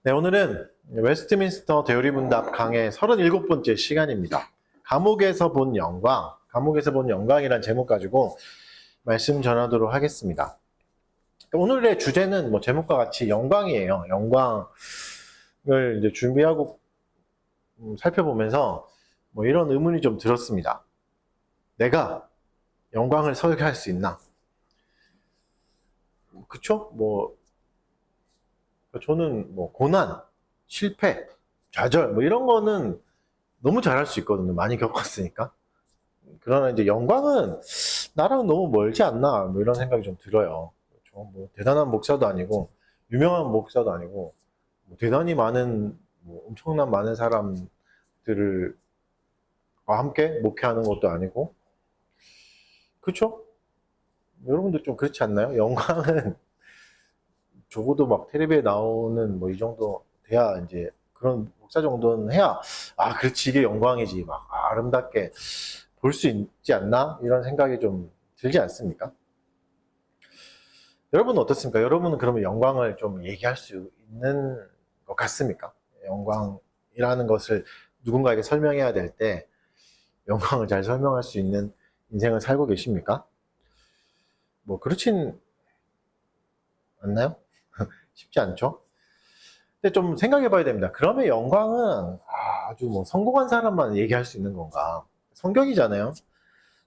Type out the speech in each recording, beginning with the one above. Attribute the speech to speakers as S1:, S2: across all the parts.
S1: 네, 오늘은 웨스트민스터 대우리문답 강의 37번째 시간입니다. 감옥에서 본 영광, 감옥에서 본 영광이란 제목 가지고 말씀 전하도록 하겠습니다. 오늘의 주제는 제목과 같이 영광이에요. 영광을 이제 준비하고 살펴보면서 이런 의문이 좀 들었습니다. 내가 영광을 설계할 수 있나? 그쵸? 저는 고난, 실패, 좌절 이런 거는 너무 잘할 수 있거든요. 많이 겪었으니까. 그러나 이제 영광은 나랑 너무 멀지 않나 이런 생각이 좀 들어요. 그렇죠? 대단한 목사도 아니고 유명한 목사도 아니고 대단히 많은 엄청난 많은 사람들을 함께 목회하는 것도 아니고 그렇죠? 여러분들 좀 그렇지 않나요? 영광은 적어도 텔레비에 나오는 이 정도 돼야 이제 그런 목사 정도는 해야 그렇지 이게 영광이지 아름답게 볼 수 있지 않나 이런 생각이 좀 들지 않습니까? 여러분은 어떻습니까? 여러분은 그러면 영광을 좀 얘기할 수 있는 것 같습니까? 영광이라는 것을 누군가에게 설명해야 될 때 영광을 잘 설명할 수 있는 인생을 살고 계십니까? 그렇진 않나요? 쉽지 않죠? 근데 좀 생각해 봐야 됩니다. 그러면 영광은 아주 성공한 사람만 얘기할 수 있는 건가? 성경이잖아요.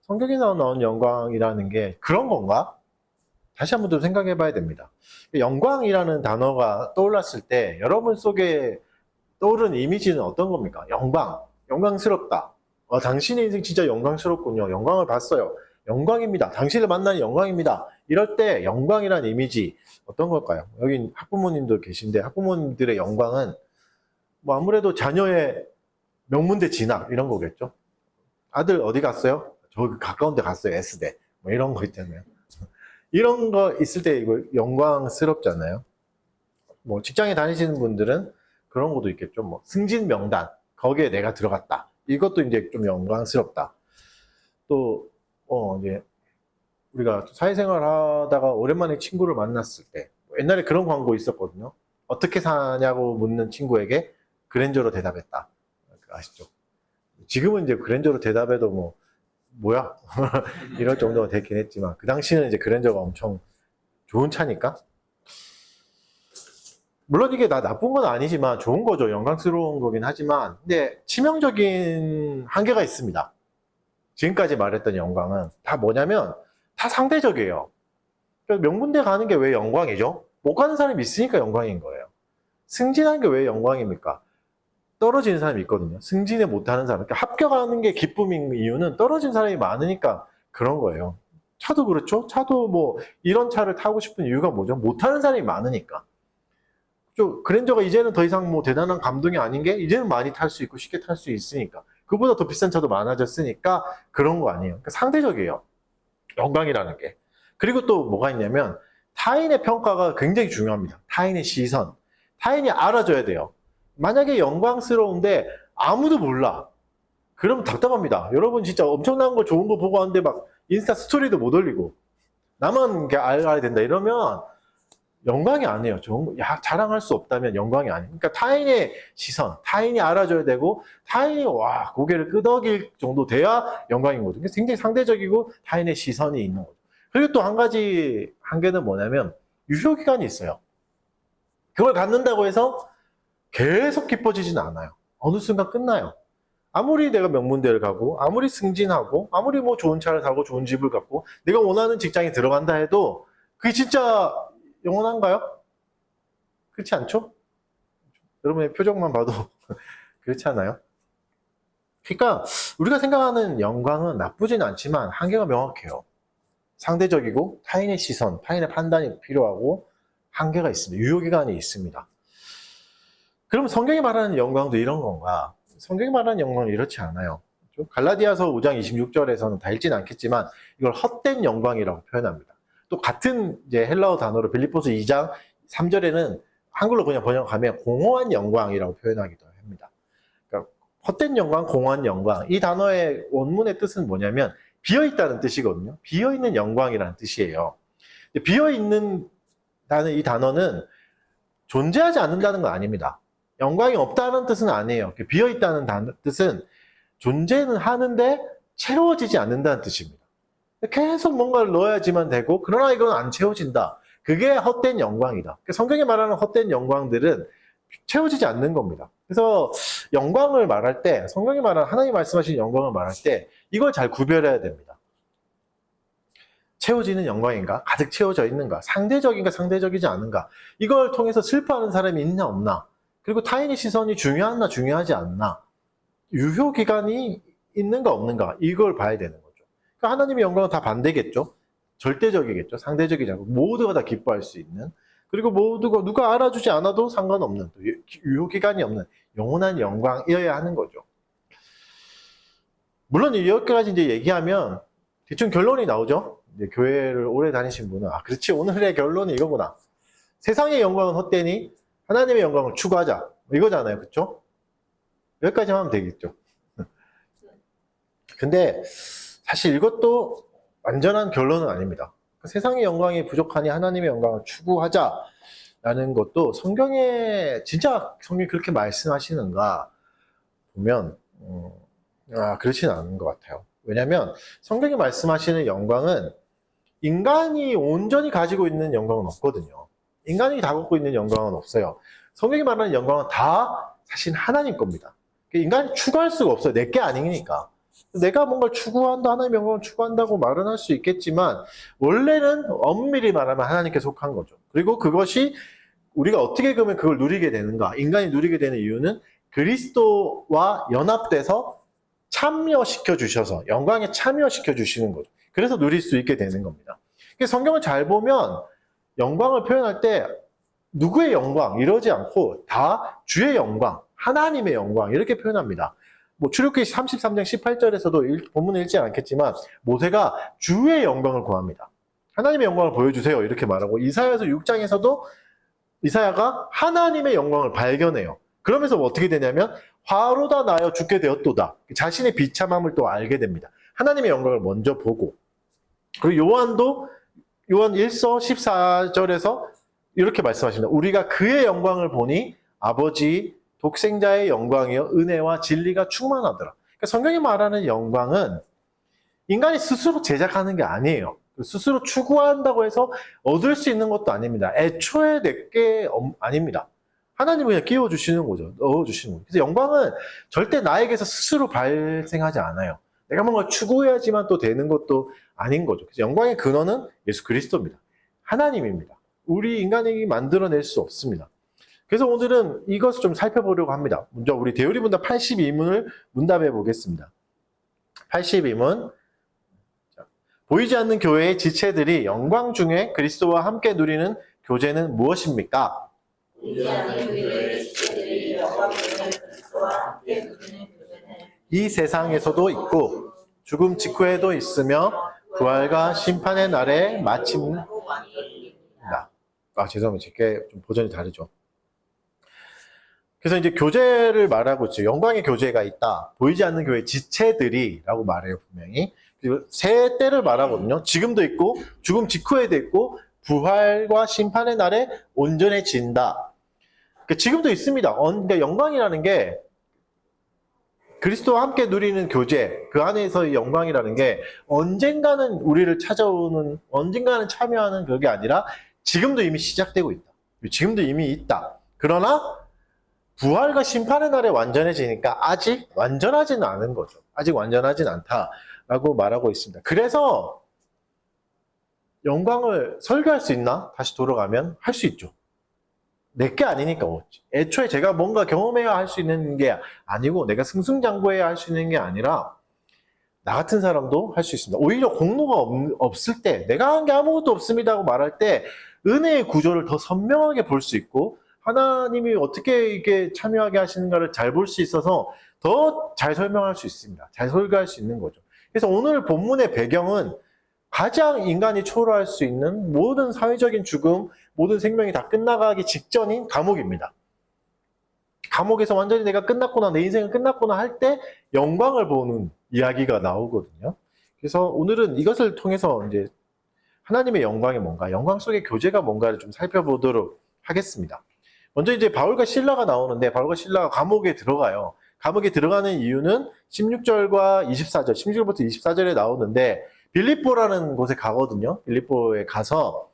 S1: 성경에 나온 영광이라는 게 그런 건가? 다시 한번 좀 생각해 봐야 됩니다. 영광이라는 단어가 떠올랐을 때 여러분 속에 떠오르는 이미지는 어떤 겁니까? 영광스럽다. 당신의 인생 진짜 영광스럽군요. 영광을 봤어요. 영광입니다. 당신을 만나는 영광입니다. 이럴 때 영광이라는 이미지 어떤 걸까요? 여기 학부모님도 계신데 학부모님들의 영광은 아무래도 자녀의 명문대 진학 이런 거겠죠. 아들 어디 갔어요? 저기 가까운 데 갔어요. S대. 이런 거 있잖아요. 이런 거 있을 때 이거 영광스럽잖아요. 직장에 다니시는 분들은 그런 것도 있겠죠. 승진 명단. 거기에 내가 들어갔다. 이것도 이제 좀 영광스럽다. 또, 이제, 우리가 사회생활 하다가 오랜만에 친구를 만났을 때, 옛날에 그런 광고 있었거든요. 어떻게 사냐고 묻는 친구에게 그랜저로 대답했다. 아시죠? 지금은 이제 그랜저로 대답해도 뭐야? 이럴 정도가 됐긴 했지만, 그 당시는 이제 그랜저가 엄청 좋은 차니까. 물론 이게 나쁜 건 아니지만 좋은 거죠. 영광스러운 거긴 하지만. 근데 치명적인 한계가 있습니다. 지금까지 말했던 영광은 다 뭐냐면 다 상대적이에요. 그러니까 명문대 가는 게 왜 영광이죠? 못 가는 사람이 있으니까 영광인 거예요. 승진하는 게 왜 영광입니까? 떨어지는 사람이 있거든요. 승진을 못하는 사람. 그러니까 합격하는 게 기쁨인 이유는 떨어진 사람이 많으니까 그런 거예요. 차도 그렇죠? 차도 이런 차를 타고 싶은 이유가 뭐죠? 못하는 사람이 많으니까. 그랜저가 이제는 더 이상 대단한 감동이 아닌 게 이제는 많이 탈 수 있고 쉽게 탈 수 있으니까. 그보다 더 비싼 차도 많아졌으니까 그런 거 아니에요. 그러니까 상대적이에요. 영광이라는 게. 그리고 또 뭐가 있냐면 타인의 평가가 굉장히 중요합니다. 타인의 시선. 타인이 알아줘야 돼요. 만약에 영광스러운데 아무도 몰라. 그럼 답답합니다. 여러분 진짜 엄청난 거 좋은 거 보고 하는데 인스타 스토리도 못 올리고 나만 알아야 된다 이러면 영광이 아니에요. 자랑할 수 없다면 영광이 아니에요. 그러니까 타인의 시선, 타인이 알아줘야 되고 타인이 고개를 끄덕일 정도 돼야 영광인 거죠. 굉장히 상대적이고 타인의 시선이 있는 거죠. 그리고 또 한 가지 한계는 뭐냐면 유효기간이 있어요. 그걸 갖는다고 해서 계속 기뻐지지는 않아요. 어느 순간 끝나요. 아무리 내가 명문대를 가고 아무리 승진하고 아무리 좋은 차를 사고 좋은 집을 갖고 내가 원하는 직장에 들어간다 해도 그게 진짜 영원한가요? 그렇지 않죠? 여러분의 표정만 봐도 그렇지 않아요? 그러니까 우리가 생각하는 영광은 나쁘진 않지만 한계가 명확해요. 상대적이고 타인의 시선, 타인의 판단이 필요하고 한계가 있습니다. 유효기간이 있습니다. 그럼 성경이 말하는 영광도 이런 건가? 성경이 말하는 영광은 이렇지 않아요. 갈라디아서 5장 26절에서는 다 읽진 않겠지만 이걸 헛된 영광이라고 표현합니다. 또 같은 이제 헬라어 단어로 빌립보서 2장 3절에는 한글로 그냥 번역하면 공허한 영광이라고 표현하기도 합니다. 그러니까 헛된 영광, 공허한 영광. 이 단어의 원문의 뜻은 뭐냐면 비어있다는 뜻이거든요. 비어있는 영광이라는 뜻이에요. 비어있는 이 단어는 존재하지 않는다는 건 아닙니다. 영광이 없다는 뜻은 아니에요. 비어있다는 뜻은 존재는 하는데 채워지지 않는다는 뜻입니다. 계속 뭔가를 넣어야지만 되고, 그러나 이건 안 채워진다. 그게 헛된 영광이다. 성경이 말하는 헛된 영광들은 채워지지 않는 겁니다. 그래서 영광을 말할 때, 성경이 말하는 하나님 말씀하신 영광을 말할 때 이걸 잘 구별해야 됩니다. 채워지는 영광인가? 가득 채워져 있는가? 상대적인가? 상대적이지 않은가? 이걸 통해서 슬퍼하는 사람이 있나 없나? 그리고 타인의 시선이 중요하나 중요하지 않나? 유효기간이 있는가 없는가? 이걸 봐야 되는 거죠. 그러니까 하나님의 영광은 다 반대겠죠? 절대적이겠죠? 상대적이지 않고 모두가 다 기뻐할 수 있는, 그리고 모두가 누가 알아주지 않아도 상관없는, 또 유효기간이 없는 영원한 영광이어야 하는 거죠. 물론 여기까지 이제 얘기하면 대충 결론이 나오죠? 이제 교회를 오래 다니신 분은, 아, 그렇지, 오늘의 결론이 이거구나. 세상의 영광은 헛되니 하나님의 영광을 추구하자. 이거잖아요. 그쵸? 여기까지 하면 되겠죠. 근데 사실 이것도 완전한 결론은 아닙니다. 세상의 영광이 부족하니 하나님의 영광을 추구하자라는 것도 성경에, 진짜 성경이 그렇게 말씀하시는가 보면 그렇지는 않은 것 같아요. 왜냐하면 성경이 말씀하시는 영광은 인간이 온전히 가지고 있는 영광은 없거든요. 인간이 다 갖고 있는 영광은 없어요. 성경이 말하는 영광은 다 사실 하나님 겁니다. 인간이 추구할 수가 없어요. 내게 아니니까. 내가 뭔가를 추구한다, 하나님의 영광을 추구한다고 말은 할 수 있겠지만 원래는 엄밀히 말하면 하나님께 속한 거죠. 그리고 그것이 우리가 어떻게 그러면 그걸 누리게 되는가? 인간이 누리게 되는 이유는 그리스도와 연합돼서 참여시켜 주셔서, 영광에 참여시켜 주시는 거죠. 그래서 누릴 수 있게 되는 겁니다. 성경을 잘 보면 영광을 표현할 때 누구의 영광 이러지 않고 다 주의 영광, 하나님의 영광 이렇게 표현합니다. 출애굽기 33장 18절에서도 본문을 읽지 않겠지만 모세가 주의 영광을 구합니다. 하나님의 영광을 보여주세요 이렇게 말하고, 이사야서 6장에서도 이사야가 하나님의 영광을 발견해요. 그러면서 어떻게 되냐면 화로다 나여 죽게 되었도다. 자신의 비참함을 또 알게 됩니다. 하나님의 영광을 먼저 보고. 그리고 요한도 요한 1서 14절에서 이렇게 말씀하십니다. 우리가 그의 영광을 보니 아버지 독생자의 영광이요 은혜와 진리가 충만하더라. 그러니까 성경이 말하는 영광은 인간이 스스로 제작하는 게 아니에요. 스스로 추구한다고 해서 얻을 수 있는 것도 아닙니다. 애초에 내게 아닙니다. 하나님이 그냥 끼워주시는 거죠. 넣어주시는 거죠. 그래서 영광은 절대 나에게서 스스로 발생하지 않아요. 내가 뭔가 추구해야지만 또 되는 것도 아닌 거죠. 그래서 영광의 근원은 예수 그리스도입니다. 하나님입니다. 우리 인간이 만들어낼 수 없습니다. 그래서 오늘은 이것을 좀 살펴보려고 합니다. 먼저 우리 대우리문답 82문을 문답해 보겠습니다. 82문. 보이지 않는 교회의 지체들이 영광 중에 그리스도와 함께 누리는 교제는 무엇입니까?
S2: 보이지 않는 교회의 지체들이 영광 중에 그리스도와 함께 누리는 교제는
S1: 이 세상에서도 있고 죽음 직후에도 있으며 부활과 심판의 날에 마침입니다. 죄송합니다. 제게 좀 버전이 다르죠. 그래서 이제 교제를 말하고 있죠. 영광의 교제가 있다. 보이지 않는 교회 지체들이라고 말해요, 분명히. 그리고 세 때를 말하거든요. 지금도 있고, 죽음 직후에도 있고, 부활과 심판의 날에 온전해진다. 그러니까 지금도 있습니다. 그러니까 영광이라는 게 그리스도와 함께 누리는 교제, 그 안에서의 영광이라는 게 언젠가는 우리를 찾아오는, 언젠가는 참여하는 그게 아니라 지금도 이미 시작되고 있다. 지금도 이미 있다. 그러나 부활과 심판의 날에 완전해지니까 아직 완전하지는 않은 거죠. 아직 완전하진 않다라고 말하고 있습니다. 그래서 영광을 설교할 수 있나? 다시 돌아가면 할 수 있죠. 내게 아니니까. 애초에 제가 뭔가 경험해야 할 수 있는 게 아니고 내가 승승장구해야 할 수 있는 게 아니라 나 같은 사람도 할 수 있습니다. 오히려 공로가 없을 때, 내가 한 게 아무것도 없습니다 하고 말할 때 은혜의 구조를 더 선명하게 볼 수 있고 하나님이 어떻게 이게 참여하게 하시는가를 잘 볼 수 있어서 더 잘 설명할 수 있습니다. 잘 설교할 수 있는 거죠. 그래서 오늘 본문의 배경은 가장 인간이 초월할 수 있는 모든 사회적인 죽음, 모든 생명이 다 끝나가기 직전인 감옥입니다. 감옥에서 완전히 내가 끝났구나, 내 인생은 끝났구나 할 때 영광을 보는 이야기가 나오거든요. 그래서 오늘은 이것을 통해서 이제 하나님의 영광이 뭔가, 영광 속의 교제가 뭔가를 좀 살펴보도록 하겠습니다. 먼저 이제 바울과 실라가 나오는데 바울과 실라가 감옥에 들어가요. 감옥에 들어가는 이유는 16절과 24절, 16절부터 24절에 나오는데 빌립보라는 곳에 가거든요. 빌립보에 가서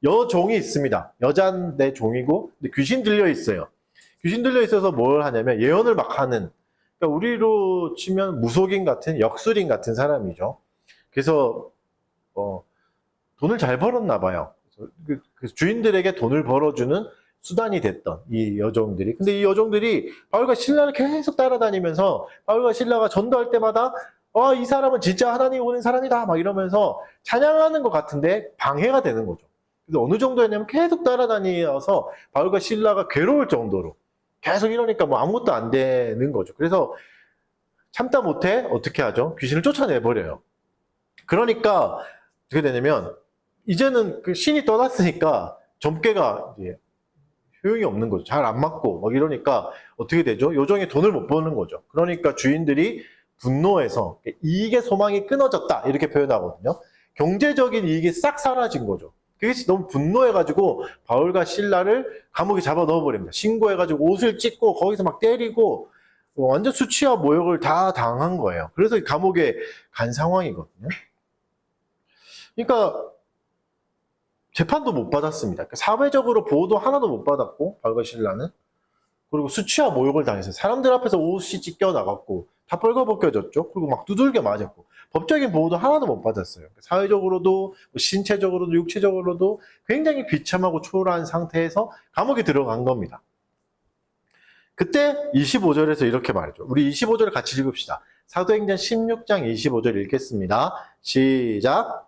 S1: 여종이 있습니다. 여자인데 종이고 근데 귀신 들려 있어요. 귀신 들려 있어서 뭘 하냐면 예언을 막 하는, 그러니까 우리로 치면 무속인 같은 역술인 같은 사람이죠. 그래서 돈을 잘 벌었나 봐요. 그 주인들에게 돈을 벌어주는 수단이 됐던 이 여종들이. 근데 이 여종들이 바울과 실라를 계속 따라다니면서 바울과 실라가 전도할 때마다 이 사람은 진짜 하나님 오는 사람이다 막 이러면서 찬양하는 것 같은데 방해가 되는 거죠. 그래서 어느 정도였냐면 계속 따라다니어서 바울과 실라가 괴로울 정도로 계속 이러니까 뭐 아무것도 안 되는 거죠. 그래서 참다 못해 어떻게 하죠? 귀신을 쫓아내버려요. 그러니까 어떻게 되냐면 이제는 그 신이 떠났으니까 점괘가 이제 효용이 없는 거죠. 잘 안 맞고 막 이러니까 어떻게 되죠? 요정이 돈을 못 버는 거죠. 그러니까 주인들이 분노해서 이익의 소망이 끊어졌다 이렇게 표현하거든요. 경제적인 이익이 싹 사라진 거죠. 그게 너무 분노해가지고 바울과 실라를 감옥에 잡아 넣어버립니다. 신고해가지고 옷을 찢고 거기서 막 때리고 완전 수치와 모욕을 다 당한 거예요. 그래서 감옥에 간 상황이거든요. 그러니까 재판도 못 받았습니다. 사회적으로 보호도 하나도 못 받았고 바울과 실라는, 그리고 수치와 모욕을 당했어요. 사람들 앞에서 옷이 찢겨 나갔고 다 뻘거벗겨졌죠. 그리고 막 두들겨 맞았고 법적인 보호도 하나도 못 받았어요. 사회적으로도 신체적으로도 육체적으로도 굉장히 비참하고 초라한 상태에서 감옥에 들어간 겁니다. 그때 25절에서 이렇게 말이죠. 우리 25절 같이 읽읍시다. 사도행전 16장 25절 읽겠습니다. 시작.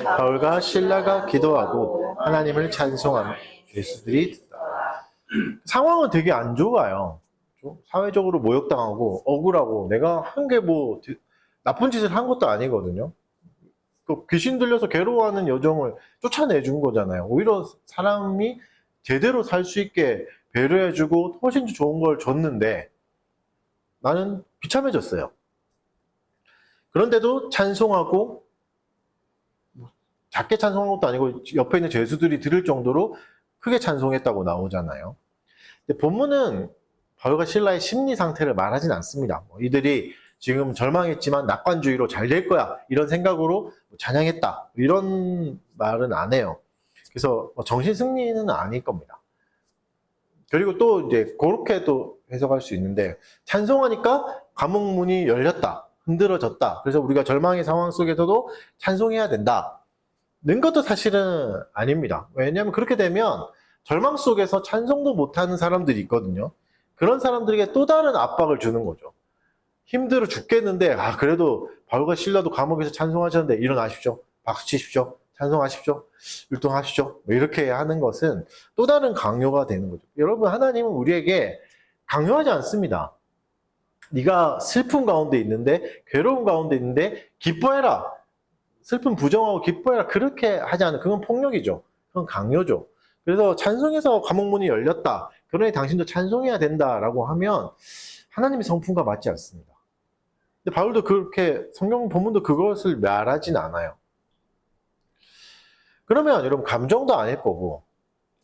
S1: 바울과 실라가 기도하고 하나님을 찬송하며 죄수들이 듣다. 상황은 되게 안 좋아요. 사회적으로 모욕당하고 억울하고 내가 한 게 뭐 나쁜 짓을 한 것도 아니거든요. 귀신 들려서 괴로워하는 여정을 쫓아내준 거잖아요. 오히려 사람이 제대로 살 수 있게 배려해주고 훨씬 좋은 걸 줬는데 나는 비참해졌어요. 그런데도 찬송하고, 작게 찬송한 것도 아니고 옆에 있는 죄수들이 들을 정도로 크게 찬송했다고 나오잖아요. 근데 본문은 바울과 실라의 심리 상태를 말하진 않습니다. 이들이 지금 절망했지만 낙관주의로 잘 될 거야 이런 생각으로 찬양했다 이런 말은 안 해요. 그래서 정신 승리는 아닐 겁니다. 그리고 또 이제 그렇게 또 해석할 수 있는데, 찬송하니까 감옥 문이 열렸다, 흔들어졌다. 그래서 우리가 절망의 상황 속에서도 찬송해야 된다. 는 것도 사실은 아닙니다. 왜냐하면 그렇게 되면 절망 속에서 찬송도 못하는 사람들이 있거든요. 그런 사람들에게 또 다른 압박을 주는 거죠. 힘들어 죽겠는데 그래도 바울과 실라도 감옥에서 찬송하셨는데 일어나십시오. 박수 치십시오. 찬송하십시오. 율동하십시오. 이렇게 하는 것은 또 다른 강요가 되는 거죠. 여러분, 하나님은 우리에게 강요하지 않습니다. 네가 슬픔 가운데 있는데, 괴로움 가운데 있는데 기뻐해라. 슬픔 부정하고 기뻐해라. 그렇게 하지 않은, 그건 폭력이죠. 그건 강요죠. 그래서 찬송해서 감옥문이 열렸다, 그러니 당신도 찬송해야 된다라고 하면 하나님의 성품과 맞지 않습니다. 근데 바울도 그렇게, 성경 본문도 그것을 말하진 않아요. 그러면 여러분, 감정도 아닐 거고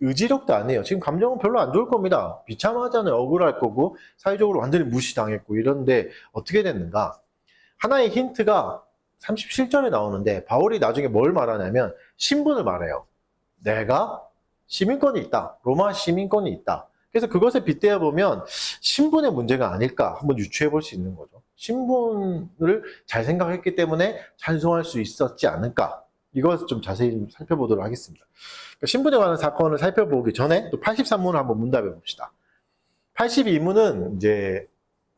S1: 의지력도 아니에요. 지금 감정은 별로 안 좋을 겁니다. 비참하잖아요. 억울할 거고 사회적으로 완전히 무시당했고 이런데 어떻게 됐는가? 하나의 힌트가 37절에 나오는데 바울이 나중에 뭘 말하냐면 신분을 말해요. 내가 시민권이 있다. 로마 시민권이 있다. 그래서 그것에 빗대어 보면 신분의 문제가 아닐까 한번 유추해 볼 수 있는 거죠. 신분을 잘 생각했기 때문에 찬송할 수 있었지 않을까. 이것을 좀 자세히 살펴보도록 하겠습니다. 신분에 관한 사건을 살펴보기 전에 또 83문을 한번 문답해 봅시다. 82문은 이제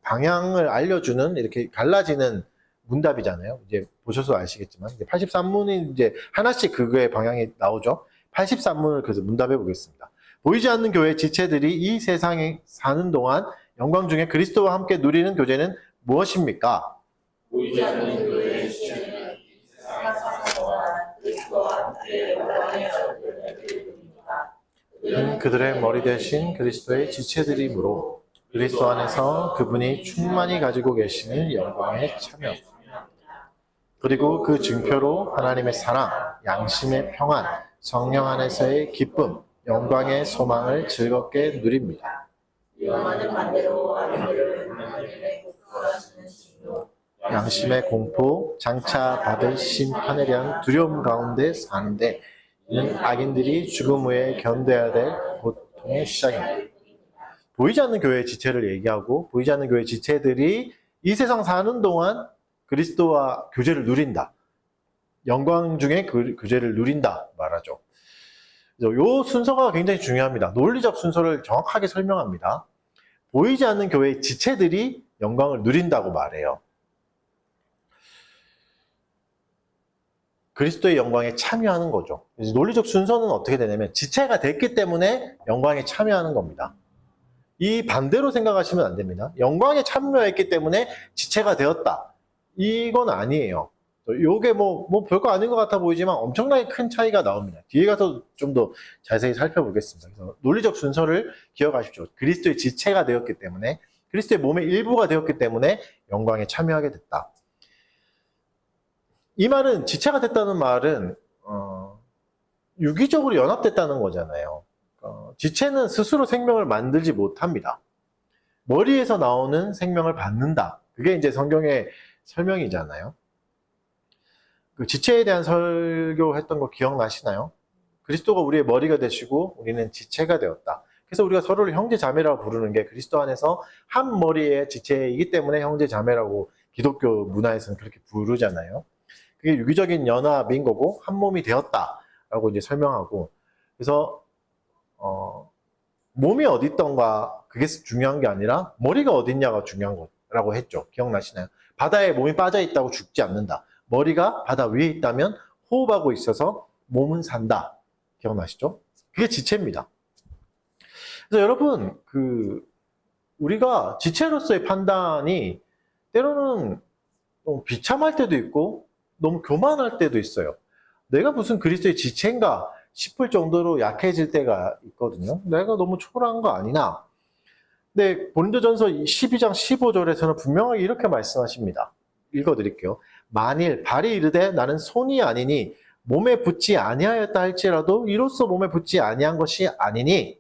S1: 방향을 알려주는, 이렇게 갈라지는 문답이잖아요. 이제 보셔서 아시겠지만, 83문이 이제 하나씩 그거의 방향이 나오죠. 83문을 그래서 문답해 보겠습니다. 보이지 않는 교회 지체들이 이 세상에 사는 동안 영광 중에 그리스도와 함께 누리는 교제는 무엇입니까?
S2: 보이지 않는 교회의 지체는 이 세상에 사는 동안 그리스도와 함께 영광에서 누리는 교회입니다.
S1: 그들의 머리 대신 그리스도의 지체들이므로 그리스도 안에서 그분이 충만히 가지고 계시는 영광에 참여, 그리고 그 증표로 하나님의 사랑, 양심의 평안, 성령 안에서의 기쁨, 영광의 소망을 즐겁게 누립니다.
S2: 요한은 반대로 아이들을 하나님의 복수하시는 신로
S1: 양심의 공포, 장차 받을 심판에 대한 두려움 가운데 사는데 이는 악인들이 죽음 후에 견뎌야 될 고통의 시작입니다. 보이지 않는 교회의 지체를 얘기하고 보이지 않는 교회의 지체들이 이 세상 사는 동안 그리스도와 교제를 누린다. 영광 중에 교제를 누린다 말하죠. 이 순서가 굉장히 중요합니다. 논리적 순서를 정확하게 설명합니다. 보이지 않는 교회의 지체들이 영광을 누린다고 말해요. 그리스도의 영광에 참여하는 거죠. 논리적 순서는 어떻게 되냐면 지체가 됐기 때문에 영광에 참여하는 겁니다. 이 반대로 생각하시면 안 됩니다. 영광에 참여했기 때문에 지체가 되었다. 이건 아니에요. 요게 뭐 별거 아닌 것 같아 보이지만 엄청나게 큰 차이가 나옵니다. 뒤에 가서 좀 더 자세히 살펴보겠습니다. 그래서 논리적 순서를 기억하십시오. 그리스도의 지체가 되었기 때문에, 그리스도의 몸의 일부가 되었기 때문에 영광에 참여하게 됐다. 이 말은, 지체가 됐다는 말은 유기적으로 연합됐다는 거잖아요. 지체는 스스로 생명을 만들지 못합니다. 머리에서 나오는 생명을 받는다. 그게 이제 성경의 설명이잖아요. 그 지체에 대한 설교했던 거 기억나시나요? 그리스도가 우리의 머리가 되시고 우리는 지체가 되었다. 그래서 우리가 서로를 형제 자매라고 부르는 게 그리스도 안에서 한 머리의 지체이기 때문에 형제 자매라고 기독교 문화에서는 그렇게 부르잖아요. 그게 유기적인 연합인 거고 한 몸이 되었다라고 이제 설명하고, 그래서 몸이 어디 있던가 그게 중요한 게 아니라 머리가 어디 있냐가 중요한 거라고 했죠. 기억나시나요? 바다에 몸이 빠져 있다고 죽지 않는다. 머리가 바다 위에 있다면 호흡하고 있어서 몸은 산다. 기억나시죠? 그게 지체입니다. 그래서 여러분, 우리가 지체로서의 판단이 때로는 너무 비참할 때도 있고 너무 교만할 때도 있어요. 내가 무슨 그리스도의 지체인가 싶을 정도로 약해질 때가 있거든요. 내가 너무 초라한 거 아니나? 근데 고린도전서 12장 15절에서는 분명하게 이렇게 말씀하십니다. 읽어드릴게요. 만일 발이 이르되 나는 손이 아니니 몸에 붙지 아니하였다 할지라도 이로써 몸에 붙지 아니한 것이 아니니.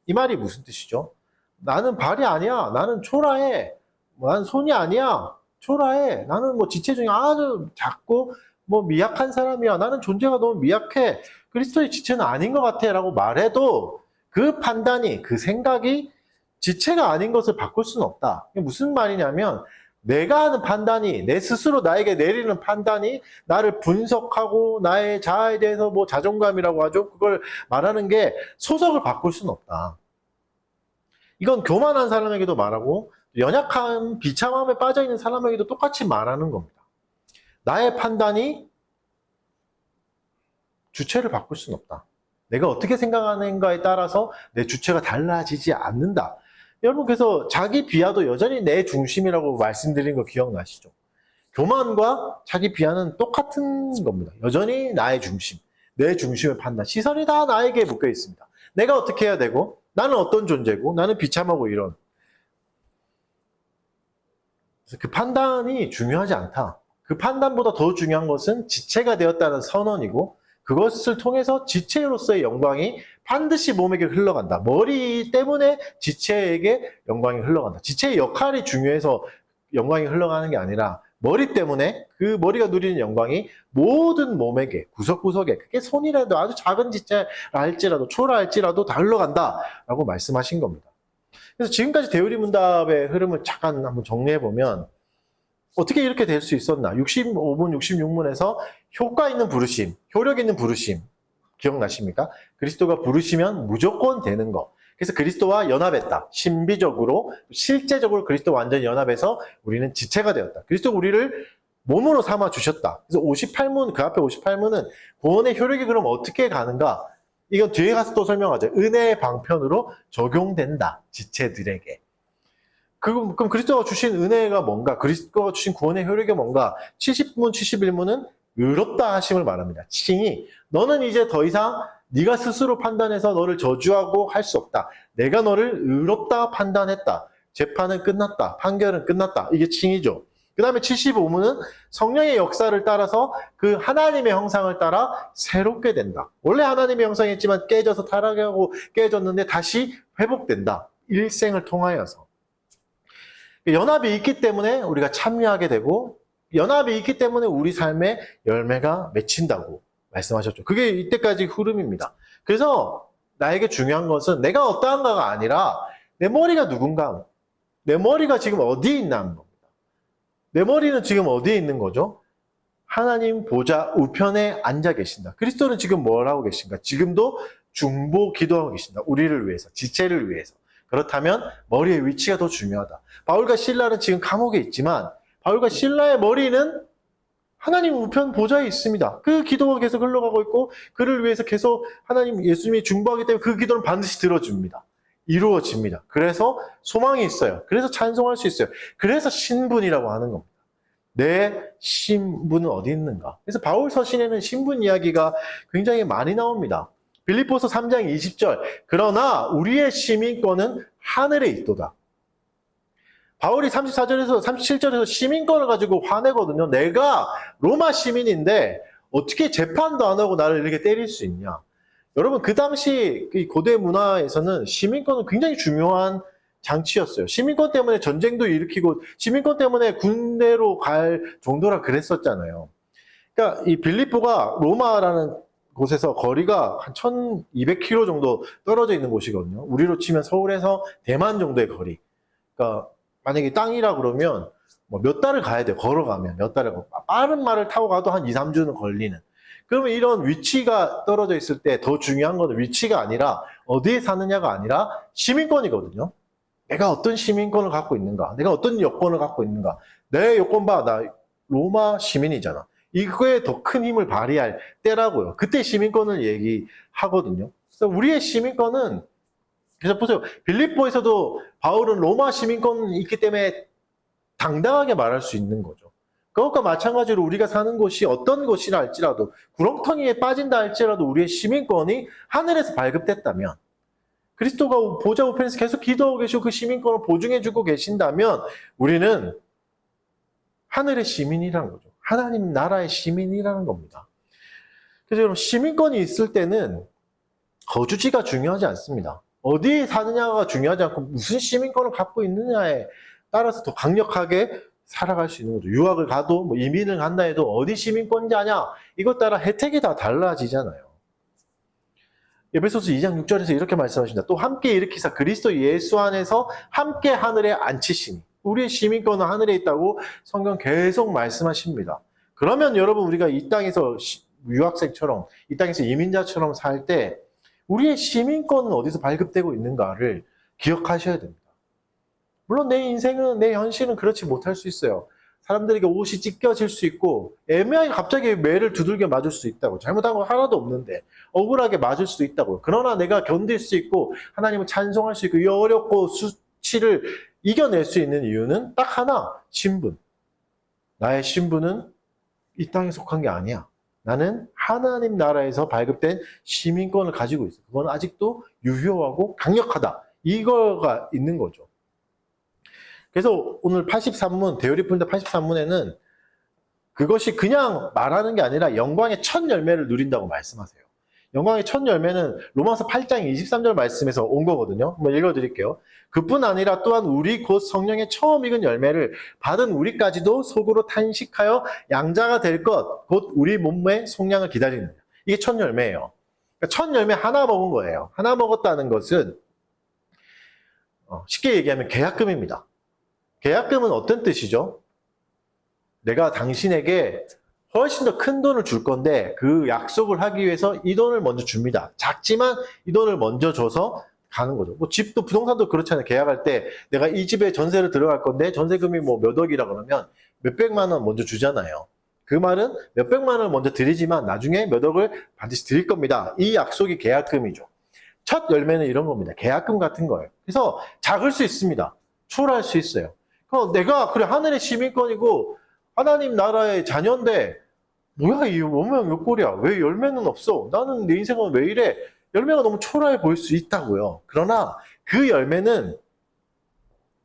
S1: 이 말이 무슨 뜻이죠? 나는 발이 아니야. 나는 초라해. 나는 손이 아니야. 초라해. 나는 뭐 지체 중에 아주 작고 뭐 미약한 사람이야. 나는 존재가 너무 미약해. 그리스도의 지체는 아닌 것 같아 라고 말해도 그 판단이, 그 생각이 지체가 아닌 것을 바꿀 수는 없다. 이게 무슨 말이냐면 내가 하는 판단이, 내 스스로 나에게 내리는 판단이 나를 분석하고 나의 자아에 대해서 뭐 자존감이라고 하죠. 그걸 말하는 게 소속을 바꿀 수는 없다. 이건 교만한 사람에게도 말하고 연약한 비참함에 빠져있는 사람에게도 똑같이 말하는 겁니다. 나의 판단이 주체를 바꿀 수는 없다. 내가 어떻게 생각하는가에 따라서 내 주체가 달라지지 않는다. 여러분, 그래서 자기 비하도 여전히 내 중심이라고 말씀드린 거 기억나시죠? 교만과 자기 비하는 똑같은 겁니다. 여전히 나의 중심, 내 중심의 판단, 시선이 다 나에게 묶여 있습니다. 내가 어떻게 해야 되고, 나는 어떤 존재고, 나는 비참하고 이런. 그래서 그 판단이 중요하지 않다. 그 판단보다 더 중요한 것은 지체가 되었다는 선언이고, 그것을 통해서 지체로서의 영광이 반드시 몸에게 흘러간다. 머리 때문에 지체에게 영광이 흘러간다. 지체의 역할이 중요해서 영광이 흘러가는 게 아니라 머리 때문에 그 머리가 누리는 영광이 모든 몸에게, 구석구석에, 그게 손이라도 아주 작은 지체라 할지라도 초라할지라도 다 흘러간다라고 말씀하신 겁니다. 그래서 지금까지 대우리 문답의 흐름을 잠깐 한번 정리해보면 어떻게 이렇게 될 수 있었나? 65문, 66문에서 효과 있는 부르심, 효력 있는 부르심 기억나십니까? 그리스도가 부르시면 무조건 되는 거. 그래서 그리스도와 연합했다. 신비적으로, 실제적으로 그리스도와 완전히 연합해서 우리는 지체가 되었다. 그리스도가 우리를 몸으로 삼아 주셨다. 그래서 58문, 그 앞에 58문은 구원의 효력이 그럼 어떻게 가는가? 이건 뒤에 가서 또 설명하죠. 은혜의 방편으로 적용된다. 지체들에게. 그럼 그리스도가 주신 은혜가 뭔가? 그리스도가 주신 구원의 효력이 뭔가? 70문, 71문은 의롭다 하심을 말합니다. 칭이 너는 이제 더 이상 네가 스스로 판단해서 너를 저주하고 할 수 없다. 내가 너를 의롭다 판단했다. 재판은 끝났다. 판결은 끝났다. 이게 칭이죠. 그 다음에 75문은 성령의 역사를 따라서 그 하나님의 형상을 따라 새롭게 된다. 원래 하나님의 형상이었지만 깨져서 타락하고 깨졌는데 다시 회복된다. 일생을 통하여서. 연합이 있기 때문에 우리가 참여하게 되고 연합이 있기 때문에 우리 삶에 열매가 맺힌다고 말씀하셨죠. 그게 이때까지 흐름입니다. 그래서 나에게 중요한 것은 내가 어떠한가가 아니라 내 머리가 누군가, 내 머리가 지금 어디에 있나는 겁니다. 내 머리는 지금 어디에 있는 거죠? 하나님 보좌 우편에 앉아 계신다. 그리스도는 지금 뭘 하고 계신가? 지금도 중보 기도하고 계신다. 우리를 위해서, 지체를 위해서. 그렇다면 머리의 위치가 더 중요하다. 바울과 실라는 지금 감옥에 있지만 바울과 실라의 머리는 하나님 우편 보좌에 있습니다. 그 기도가 계속 흘러가고 있고 그를 위해서 계속 하나님 예수님이 중보하기 때문에 그 기도는 반드시 들어줍니다. 이루어집니다. 그래서 소망이 있어요. 그래서 찬송할 수 있어요. 그래서 신분이라고 하는 겁니다. 내 신분은 어디 있는가? 그래서 바울 서신에는 신분 이야기가 굉장히 많이 나옵니다. 빌립보서 3장 20절 그러나 우리의 시민권은 하늘에 있도다. 바울이 34절에서 37절에서 시민권을 가지고 화내거든요. 내가 로마 시민인데 어떻게 재판도 안 하고 나를 이렇게 때릴 수 있냐. 여러분 그 당시 고대 문화에서는 시민권은 굉장히 중요한 장치였어요. 시민권 때문에 전쟁도 일으키고 시민권 때문에 군대로 갈 정도라 그랬었잖아요. 그러니까 이 빌립보가 로마라는 곳에서 거리가 한 1200km 정도 떨어져 있는 곳이거든요. 우리로 치면 서울에서 대만 정도의 거리. 그러니까 만약에 땅이라 그러면 뭐 몇 달을 가야 돼요. 걸어가면 몇 달을 빠른 말을 타고 가도 한 2, 3주는 걸리는. 그러면 이런 위치가 떨어져 있을 때 더 중요한 건 위치가 아니라 어디에 사느냐가 아니라 시민권이거든요. 내가 어떤 시민권을 갖고 있는가? 내가 어떤 여권을 갖고 있는가? 내 여권 봐. 나 로마 시민이잖아. 이거에 더 큰 힘을 발휘할 때라고요. 그때 시민권을 얘기하거든요. 그래서 우리의 시민권은 그래서 보세요. 빌립보에서도 바울은 로마 시민권이 있기 때문에 당당하게 말할 수 있는 거죠. 그것과 마찬가지로 우리가 사는 곳이 어떤 곳이라 할지라도 구렁텅이에 빠진다 할지라도 우리의 시민권이 하늘에서 발급됐다면 그리스도가 보좌 우편에서 계속 기도하고 계시고 그 시민권을 보증해주고 계신다면 우리는 하늘의 시민이라는 거죠. 하나님 나라의 시민이라는 겁니다. 그래서 여러분 시민권이 있을 때는 거주지가 중요하지 않습니다. 어디에 사느냐가 중요하지 않고 무슨 시민권을 갖고 있느냐에 따라서 더 강력하게 살아갈 수 있는 거죠. 유학을 가도 뭐 이민을 간다 해도 어디 시민권자냐 이것 따라 혜택이 다 달라지잖아요. 에베소서 2장 6절에서 이렇게 말씀하십니다. 또 함께 일으키사 그리스도 예수 안에서 함께 하늘에 앉히시니 우리의 시민권은 하늘에 있다고 성경 계속 말씀하십니다. 그러면 여러분 우리가 이 땅에서 유학생처럼 이 땅에서 이민자처럼 살 때 우리의 시민권은 어디서 발급되고 있는가를 기억하셔야 됩니다. 물론 내 인생은, 내 현실은 그렇지 못할 수 있어요. 사람들에게 옷이 찢겨질 수 있고 애매하게 갑자기 매를 두들겨 맞을 수 있다고. 잘못한 거 하나도 없는데 억울하게 맞을 수도 있다고요. 그러나 내가 견딜 수 있고 하나님을 찬송할 수 있고 이 어렵고 수치를 이겨낼 수 있는 이유는 딱 하나, 신분. 나의 신분은 이 땅에 속한 게 아니야. 나는 하나님 나라에서 발급된 시민권을 가지고 있어. 그건 아직도 유효하고 강력하다. 이거가 있는 거죠. 그래서 오늘 83문, 대열이 풀다 83문에는 그것이 그냥 말하는 게 아니라 영광의 첫 열매를 누린다고 말씀하세요. 영광의 첫 열매는 로마서 8장 23절 말씀에서 온 거거든요. 한번 읽어드릴게요. 그뿐 아니라 또한 우리 곧 성령의 처음 익은 열매를 받은 우리까지도 속으로 탄식하여 양자가 될 것, 곧 우리 몸의 속량을 기다리는. 이게 첫 열매예요. 그러니까 첫 열매 하나 먹은 거예요. 하나 먹었다는 것은 쉽게 얘기하면 계약금입니다. 계약금은 어떤 뜻이죠? 내가 당신에게 훨씬 더 큰 돈을 줄 건데 그 약속을 하기 위해서 이 돈을 먼저 줍니다. 작지만 이 돈을 먼저 줘서 가는 거죠. 뭐 집도 부동산도 그렇잖아요. 계약할 때 내가 이 집에 전세를 들어갈 건데 전세금이 뭐 몇 억이라 그러면 몇백만 원 먼저 주잖아요. 그 말은 몇백만 원을 먼저 드리지만 나중에 몇 억을 반드시 드릴 겁니다. 이 약속이 계약금이죠. 첫 열매는 이런 겁니다. 계약금 같은 거예요. 그래서 작을 수 있습니다. 초월할 수 있어요. 내가 그래 하늘의 시민권이고 하나님 나라의 자녀인데 뭐야 이 원명 몇 꼴이야? 왜 열매는 없어? 나는 내 인생은 왜 이래? 열매가 너무 초라해 보일 수 있다고요. 그러나 그 열매는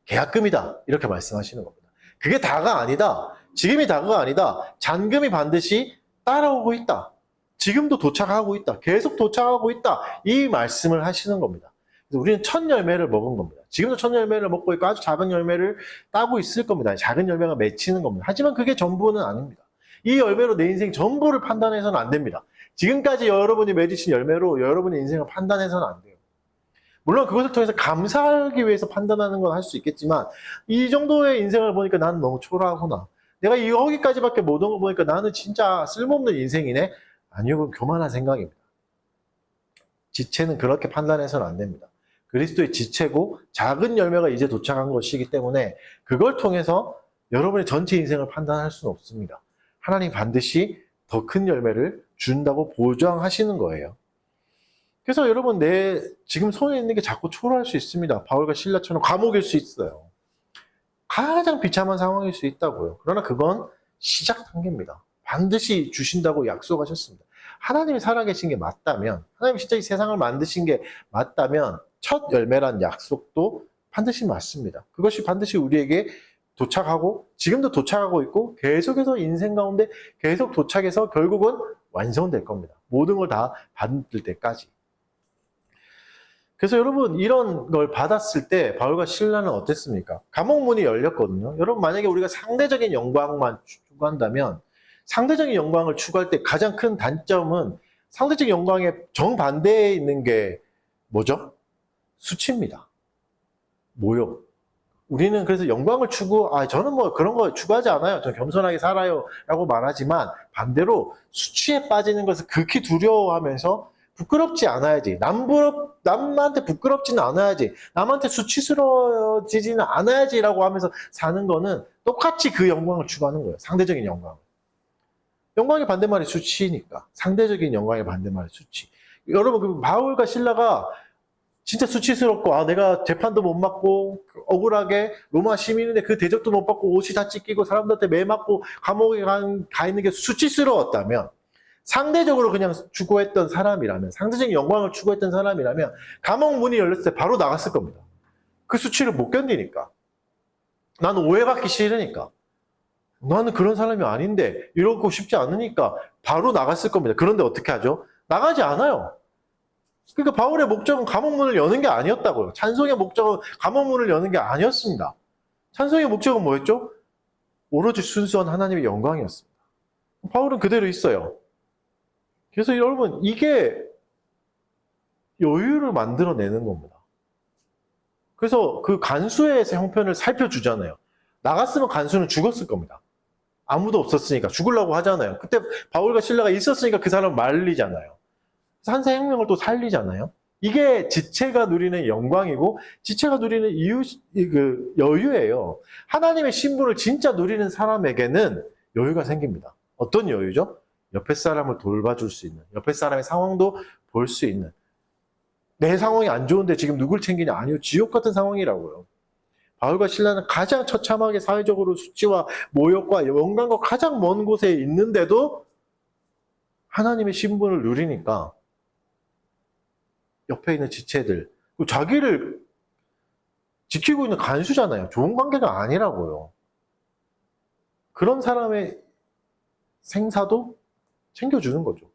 S1: 계약금이다. 이렇게 말씀하시는 겁니다. 그게 다가 아니다. 지금이 다가 아니다. 잔금이 반드시 따라오고 있다. 지금도 도착하고 있다. 계속 도착하고 있다. 이 말씀을 하시는 겁니다. 그래서 우리는 첫 열매를 먹은 겁니다. 지금도 첫 열매를 먹고 있고 아주 작은 열매를 따고 있을 겁니다. 작은 열매가 맺히는 겁니다. 하지만 그게 전부는 아닙니다. 이 열매로 내 인생 전부를 판단해서는 안 됩니다. 지금까지 여러분이 맺으신 열매로 여러분의 인생을 판단해서는 안 돼요. 물론 그것을 통해서 감사하기 위해서 판단하는 건 할 수 있겠지만 이 정도의 인생을 보니까 나는 너무 초라하구나. 내가 여기까지밖에 못 온 거 보니까 나는 진짜 쓸모없는 인생이네. 아니요, 그건 교만한 생각입니다. 지체는 그렇게 판단해서는 안 됩니다. 그리스도의 지체고 작은 열매가 이제 도착한 것이기 때문에 그걸 통해서 여러분의 전체 인생을 판단할 수는 없습니다. 하나님 반드시 더 큰 열매를 준다고 보장하시는 거예요. 그래서 여러분 내 지금 손에 있는 게 자꾸 초라할 수 있습니다. 바울과 실라처럼 감옥일 수 있어요. 가장 비참한 상황일 수 있다고요. 그러나 그건 시작 단계입니다. 반드시 주신다고 약속하셨습니다. 하나님이 살아계신 게 맞다면, 하나님이 진짜 이 세상을 만드신 게 맞다면 첫 열매란 약속도 반드시 맞습니다. 그것이 반드시 우리에게 도착하고 지금도 도착하고 있고 계속해서 인생 가운데 계속 도착해서 결국은 완성될 겁니다. 모든 걸 다 받을 때까지. 그래서 여러분 이런 걸 받았을 때 바울과 실라는 어땠습니까? 감옥문이 열렸거든요. 여러분 만약에 우리가 상대적인 영광만 추구한다면 상대적인 영광을 추구할 때 가장 큰 단점은 상대적인 영광의 정반대에 있는 게 뭐죠? 수치입니다. 모욕. 우리는 그래서 영광을 저는 뭐 그런 거 추구하지 않아요. 저는 겸손하게 살아요. 라고 말하지만 반대로 수치에 빠지는 것을 극히 두려워하면서 부끄럽지 않아야지. 남한테 부끄럽지는 않아야지. 남한테 수치스러워지지는 않아야지. 라고 하면서 사는 거는 똑같이 그 영광을 추구하는 거예요. 상대적인 영광. 영광의 반대말이 수치니까. 상대적인 영광의 반대말이 수치. 여러분, 그 바울과 실라가 진짜 수치스럽고, 내가 재판도 못 받고, 억울하게 로마 시민인데 그 대접도 못 받고, 옷이 다 찢기고, 사람들한테 매 맞고, 감옥에 가 있는 게 수치스러웠다면, 상대적으로 그냥 추구했던 사람이라면, 상대적인 영광을 추구했던 사람이라면, 감옥 문이 열렸을 때 바로 나갔을 겁니다. 그 수치를 못 견디니까. 나는 오해받기 싫으니까. 나는 그런 사람이 아닌데, 이러고 싶지 않으니까, 바로 나갔을 겁니다. 그런데 어떻게 하죠? 나가지 않아요. 그러니까 바울의 목적은 감옥문을 여는 게 아니었다고요. 찬송의 목적은 감옥문을 여는 게 아니었습니다. 찬송의 목적은 뭐였죠? 오로지 순수한 하나님의 영광이었습니다. 바울은 그대로 있어요. 그래서 여러분 이게 여유를 만들어내는 겁니다. 그래서 그 간수의 형편을 살펴주잖아요. 나갔으면 간수는 죽었을 겁니다. 아무도 없었으니까 죽으려고 하잖아요. 그때 바울과 실라가 있었으니까 그 사람을 말리잖아요. 한 생명을 또 살리잖아요. 이게 지체가 누리는 영광이고 지체가 누리는 여유예요. 하나님의 신분을 진짜 누리는 사람에게는 여유가 생깁니다. 어떤 여유죠? 옆에 사람을 돌봐줄 수 있는, 옆에 사람의 상황도 볼 수 있는. 내 상황이 안 좋은데 지금 누굴 챙기냐? 아니요. 지옥 같은 상황이라고요. 바울과 실라는 가장 처참하게 사회적으로 수치와 모욕과 영광과 가장 먼 곳에 있는데도 하나님의 신분을 누리니까 옆에 있는 지체들, 자기를 지키고 있는 간수잖아요. 좋은 관계가 아니라고요. 그런 사람의 생사도 챙겨주는 거죠.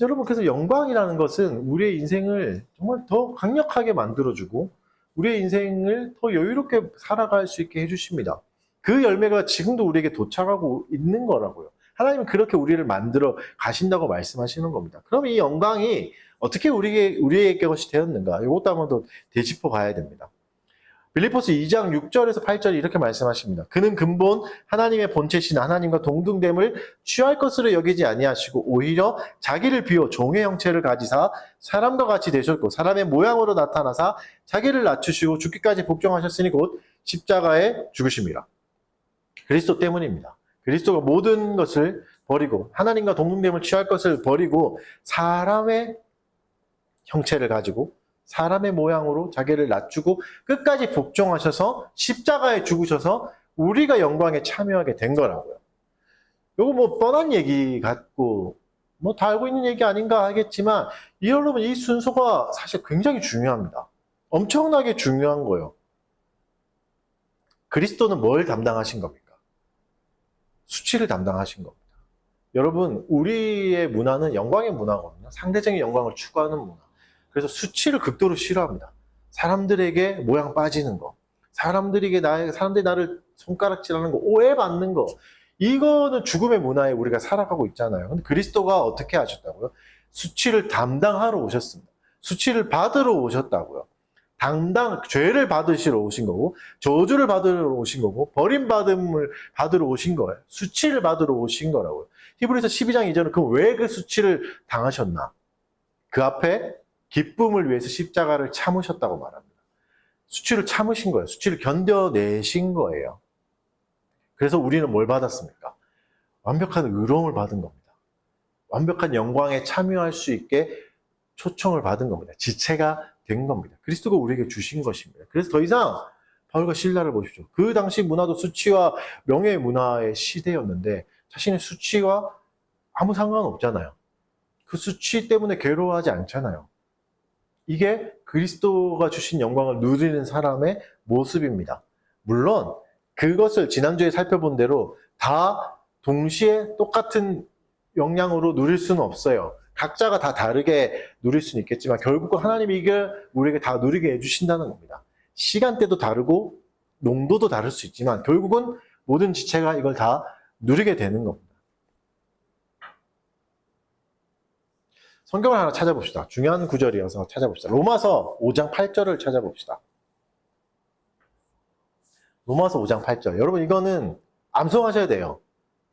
S1: 여러분, 그래서 영광이라는 것은 우리의 인생을 정말 더 강력하게 만들어주고 우리의 인생을 더 여유롭게 살아갈 수 있게 해주십니다. 그 열매가 지금도 우리에게 도착하고 있는 거라고요. 하나님은 그렇게 우리를 만들어 가신다고 말씀하시는 겁니다. 그럼 이 영광이 어떻게 우리에게 것이 되었는가? 이것도 한번 더 되짚어 봐야 됩니다. 빌립보서 2장 6절에서 8절이 이렇게 말씀하십니다. 그는 근본 하나님의 본체신 하나님과 동등됨을 취할 것으로 여기지 아니하시고 오히려 자기를 비워 종의 형체를 가지사 사람과 같이 되셨고 사람의 모양으로 나타나사 자기를 낮추시고 죽기까지 복종하셨으니 곧 십자가에 죽으심이라. 그리스도 때문입니다. 그리스도가 모든 것을 버리고 하나님과 동등됨을 취할 것을 버리고 사람의 형체를 가지고 사람의 모양으로 자기를 낮추고 끝까지 복종하셔서 십자가에 죽으셔서 우리가 영광에 참여하게 된 거라고요. 이거 뭐 뻔한 얘기 같고 뭐 다 알고 있는 얘기 아닌가 하겠지만 여러분 이 순서가 사실 굉장히 중요합니다. 엄청나게 중요한 거예요. 그리스도는 뭘 담당하신 겁니까? 수치를 담당하신 겁니다. 여러분, 우리의 문화는 영광의 문화거든요. 상대적인 영광을 추구하는 문화. 그래서 수치를 극도로 싫어합니다. 사람들에게 모양 빠지는 거, 사람들이 나를 손가락질하는 거, 오해받는 거, 이거는 죽음의 문화에 우리가 살아가고 있잖아요. 근데 그리스도가 어떻게 하셨다고요? 수치를 담당하러 오셨습니다. 수치를 받으러 오셨다고요. 죄를 받으시러 오신 거고, 저주를 받으러 오신 거고, 버림받음을 받으러 오신 거예요. 수치를 받으러 오신 거라고요. 히브리서 12장 2절은 그럼 왜 그 수치를 당하셨나? 그 앞에 기쁨을 위해서 십자가를 참으셨다고 말합니다. 수치를 참으신 거예요. 수치를 견뎌내신 거예요. 그래서 우리는 뭘 받았습니까? 완벽한 의로움을 받은 겁니다. 완벽한 영광에 참여할 수 있게 초청을 받은 겁니다. 지체가 된 겁니다. 그리스도가 우리에게 주신 것입니다. 그래서 더 이상 바울과 실라를 보십시오. 그 당시 문화도 수치와 명예의 문화의 시대였는데 자신의 수치와 아무 상관없잖아요. 그 수치 때문에 괴로워하지 않잖아요. 이게 그리스도가 주신 영광을 누리는 사람의 모습입니다. 물론 그것을 지난주에 살펴본 대로 다 동시에 똑같은 영향으로 누릴 수는 없어요. 각자가 다 다르게 누릴 수는 있겠지만 결국은 하나님이 이걸 우리에게 다 누리게 해주신다는 겁니다. 시간대도 다르고 농도도 다를 수 있지만 결국은 모든 지체가 이걸 다 누리게 되는 겁니다. 성경을 하나 찾아봅시다. 중요한 구절이어서 찾아봅시다. 로마서 5장 8절을 찾아봅시다. 로마서 5장 8절. 여러분 이거는 암송하셔야 돼요.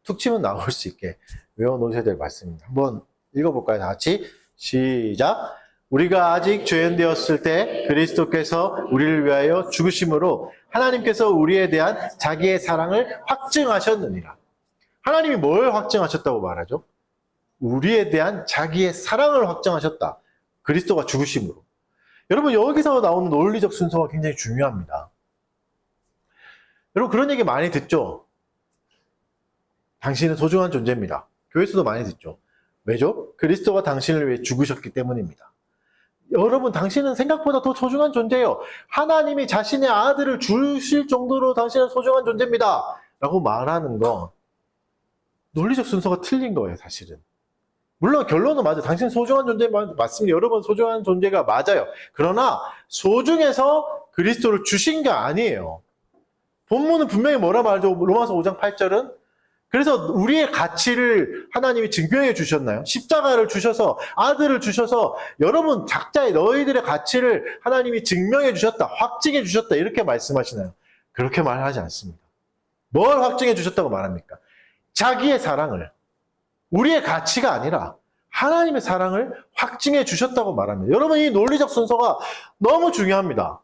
S1: 툭 치면 나올 수 있게 외워놓으셔야 될 말씀입니다. 한번 읽어볼까요? 다 같이 시작. 우리가 아직 죄인 되었을 때 그리스도께서 우리를 위하여 죽으심으로 하나님께서 우리에 대한 자기의 사랑을 확증하셨느니라. 하나님이 뭘 확증하셨다고 말하죠? 우리에 대한 자기의 사랑을 확증하셨다. 그리스도가 죽으심으로. 여러분 여기서 나오는 논리적 순서가 굉장히 중요합니다. 여러분 그런 얘기 많이 듣죠? 당신은 소중한 존재입니다. 교회에서도 많이 듣죠. 왜죠? 그리스도가 당신을 위해 죽으셨기 때문입니다. 여러분 당신은 생각보다 더 소중한 존재예요. 하나님이 자신의 아들을 주실 정도로 당신은 소중한 존재입니다. 라고 말하는 거 논리적 순서가 틀린 거예요, 사실은. 물론 결론은 맞아요. 당신 소중한 존재 맞습니다. 여러분 소중한 존재가 맞아요. 그러나 소중해서 그리스도를 주신 게 아니에요. 본문은 분명히 뭐라 말하죠? 로마서 5장 8절은 그래서 우리의 가치를 하나님이 증명해 주셨나요? 십자가를 주셔서 아들을 주셔서 여러분 각자의 너희들의 가치를 하나님이 증명해 주셨다. 확증해 주셨다. 이렇게 말씀하시나요? 그렇게 말하지 않습니다. 뭘 확증해 주셨다고 말합니까? 자기의 사랑을. 우리의 가치가 아니라 하나님의 사랑을 확증해 주셨다고 말합니다. 여러분 이 논리적 순서가 너무 중요합니다.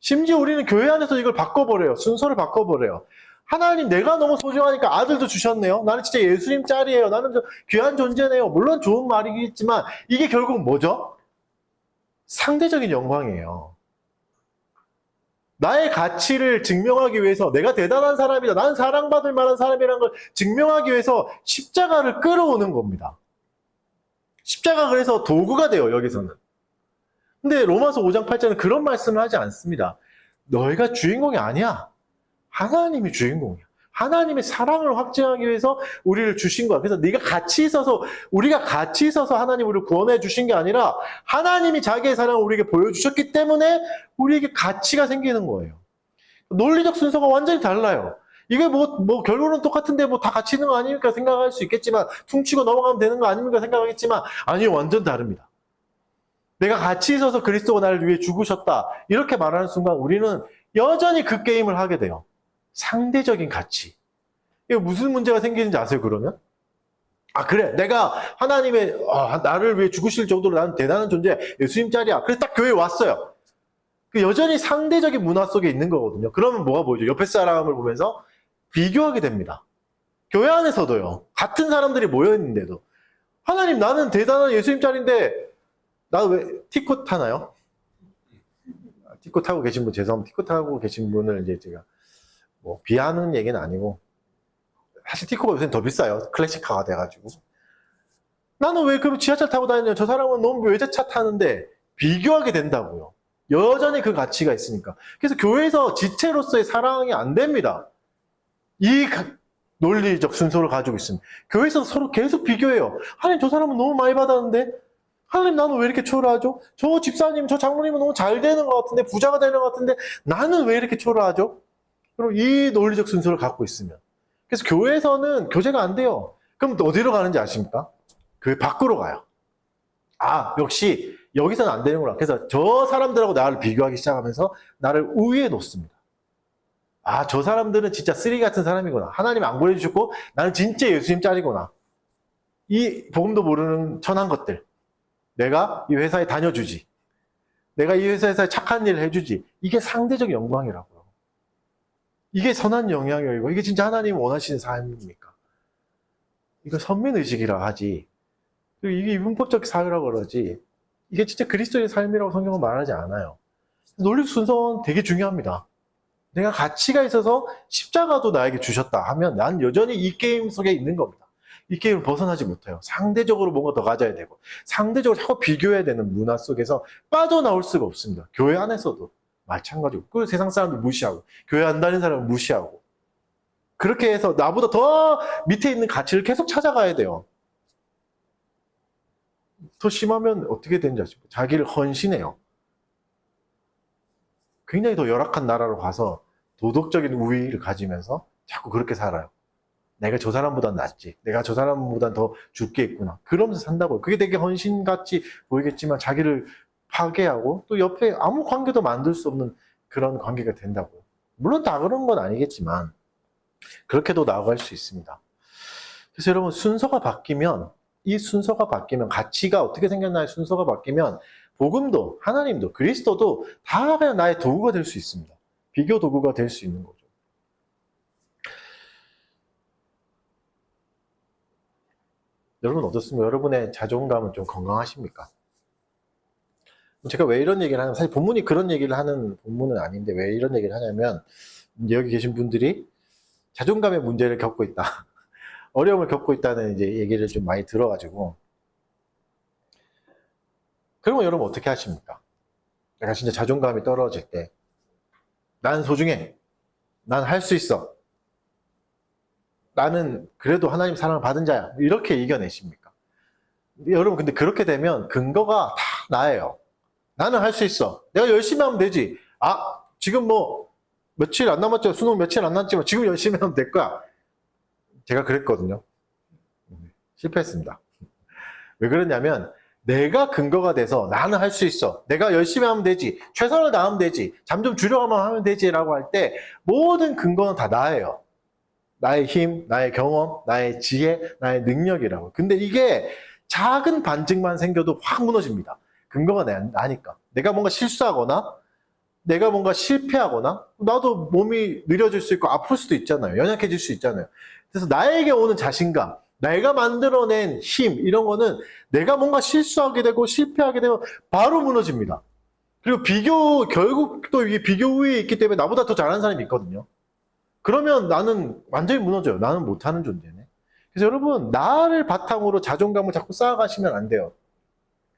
S1: 심지어 우리는 교회 안에서 이걸 바꿔버려요. 순서를 바꿔버려요. 하나님 내가 너무 소중하니까 아들도 주셨네요. 나는 진짜 예수님 짤이에요. 나는 귀한 존재네요. 물론 좋은 말이겠지만 이게 결국 뭐죠? 상대적인 영광이에요. 나의 가치를 증명하기 위해서 내가 대단한 사람이다. 나는 사랑받을 만한 사람이라는 걸 증명하기 위해서 십자가를 끌어오는 겁니다. 십자가가 그래서 도구가 돼요. 여기서는. 근데 로마서 5장 8절은 그런 말씀을 하지 않습니다. 너희가 주인공이 아니야. 하나님이 주인공이야. 하나님의 사랑을 확증하기 위해서 우리를 주신 거야. 그래서 네가 가치 있어서 우리가 가치 있어서 하나님 우리를 구원해 주신 게 아니라 하나님이 자기의 사랑을 우리에게 보여주셨기 때문에 우리에게 가치가 생기는 거예요. 논리적 순서가 완전히 달라요. 이게 결론은 똑같은데 다 가치 있는 거 아닙니까 생각할 수 있겠지만 퉁치고 넘어가면 되는 거 아닙니까 생각하겠지만 아니요, 완전 다릅니다. 내가 가치 있어서 그리스도가 나를 위해 죽으셨다 이렇게 말하는 순간 우리는 여전히 그 게임을 하게 돼요. 상대적인 가치. 이거 무슨 문제가 생기는지 아세요, 그러면? 아, 그래. 내가 하나님의, 나를 위해 죽으실 정도로 나는 대단한 존재, 예수님 짤이야. 그래서 딱 교회에 왔어요. 여전히 상대적인 문화 속에 있는 거거든요. 그러면 뭐가 보이죠? 옆에 사람을 보면서 비교하게 됩니다. 교회 안에서도요. 같은 사람들이 모여있는데도. 하나님, 나는 대단한 예수님 짤인데, 나 왜 티코 타나요? 티코 타고 계신 분, 죄송합니다. 티코 타고 계신 분을 이제 제가 비하하는 얘기는 아니고 사실 티코가 요새는 더 비싸요. 클래식카가 돼가지고. 나는 왜 그럼 지하철 타고 다니냐? 저 사람은 너무 외제차 타는데 비교하게 된다고요. 여전히 그 가치가 있으니까. 그래서 교회에서 지체로서의 사랑이 안 됩니다. 이 논리적 순서를 가지고 있습니다. 교회에서 서로 계속 비교해요. 하나님 저 사람은 너무 많이 받았는데 하나님 나는 왜 이렇게 초라하죠? 저 집사님, 저 장로님은 너무 잘 되는 것 같은데 부자가 되는 것 같은데 나는 왜 이렇게 초라하죠? 그럼 이 논리적 순서를 갖고 있으면 그래서 교회에서는 교제가 안 돼요. 그럼 또 어디로 가는지 아십니까? 교회 밖으로 가요. 아, 역시 여기서는 안 되는구나. 그래서 저 사람들하고 나를 비교하기 시작하면서 나를 우위에 놓습니다. 아, 저 사람들은 진짜 쓰레기 같은 사람이구나. 하나님 안 보내주셨고 나는 진짜 예수님 짤이구나. 이 복음도 모르는 천한 것들. 내가 이 회사에 다녀주지. 내가 이 회사에서 착한 일을 해주지. 이게 상대적 영광이라고요. 이게 선한 영향이고 이게 진짜 하나님 원하시는 삶입니까? 이거 선민의식이라 하지. 이게 율법적 사회라고 그러지. 이게 진짜 그리스도의 삶이라고 성경은 말하지 않아요. 논리적 순서는 되게 중요합니다. 내가 가치가 있어서 십자가도 나에게 주셨다 하면 난 여전히 이 게임 속에 있는 겁니다. 이 게임을 벗어나지 못해요. 상대적으로 뭔가 더 가져야 되고 상대적으로 자꾸 비교해야 되는 문화 속에서 빠져나올 수가 없습니다. 교회 안에서도 마찬가지고 그 세상 사람들 무시하고 교회 안 다니는 사람을 무시하고 그렇게 해서 나보다 더 밑에 있는 가치를 계속 찾아가야 돼요. 더 심하면 어떻게 되는지 아십니까? 자기를 헌신해요. 굉장히 더 열악한 나라로 가서 도덕적인 우위를 가지면서 자꾸 그렇게 살아요. 내가 저 사람보단 낫지. 내가 저 사람보단 더 죽게 있구나. 그러면서 산다고요. 그게 되게 헌신같이 보이겠지만 자기를 파괴하고 또 옆에 아무 관계도 만들 수 없는 그런 관계가 된다고요. 물론 다 그런 건 아니겠지만 그렇게도 나아갈 수 있습니다. 그래서 여러분 순서가 바뀌면 이 순서가 바뀌면 가치가 어떻게 생겼나의 순서가 바뀌면 복음도 하나님도 그리스도도 다 그냥 나의 도구가 될 수 있습니다. 비교 도구가 될 수 있는 거죠. 여러분 어떻습니까? 여러분의 자존감은 좀 건강하십니까? 제가 왜 이런 얘기를 하냐면 사실 본문이 그런 얘기를 하는 본문은 아닌데 왜 이런 얘기를 하냐면 여기 계신 분들이 자존감의 문제를 겪고 있다. 어려움을 겪고 있다는 이제 얘기를 좀 많이 들어가지고 그러면 여러분 어떻게 하십니까? 내가 진짜 자존감이 떨어질 때 나는 소중해. 난 할 수 있어. 나는 그래도 하나님 사랑을 받은 자야. 이렇게 이겨내십니까? 여러분 근데 그렇게 되면 근거가 다 나예요. 나는 할 수 있어. 내가 열심히 하면 되지. 아, 지금 뭐 며칠 안 남았죠. 수능 며칠 안 남았지만 지금 열심히 하면 될 거야. 제가 그랬거든요. 실패했습니다. 왜 그러냐면 내가 근거가 돼서 나는 할 수 있어. 내가 열심히 하면 되지. 최선을 다하면 되지. 잠 좀 줄여가면 하면 되지 라고 할 때 모든 근거는 다 나예요. 나의 힘, 나의 경험, 나의 지혜, 나의 능력이라고. 근데 이게 작은 반증만 생겨도 확 무너집니다. 근거가 나니까. 내가 뭔가 실수하거나 내가 뭔가 실패하거나 나도 몸이 느려질 수 있고 아플 수도 있잖아요. 연약해질 수 있잖아요. 그래서 나에게 오는 자신감, 내가 만들어낸 힘 이런 거는 내가 뭔가 실수하게 되고 실패하게 되면 바로 무너집니다. 그리고 결국 또 이게 비교 우위에 있기 때문에 나보다 더 잘하는 사람이 있거든요. 그러면 나는 완전히 무너져요. 나는 못하는 존재네. 그래서 여러분 나를 바탕으로 자존감을 자꾸 쌓아가시면 안 돼요.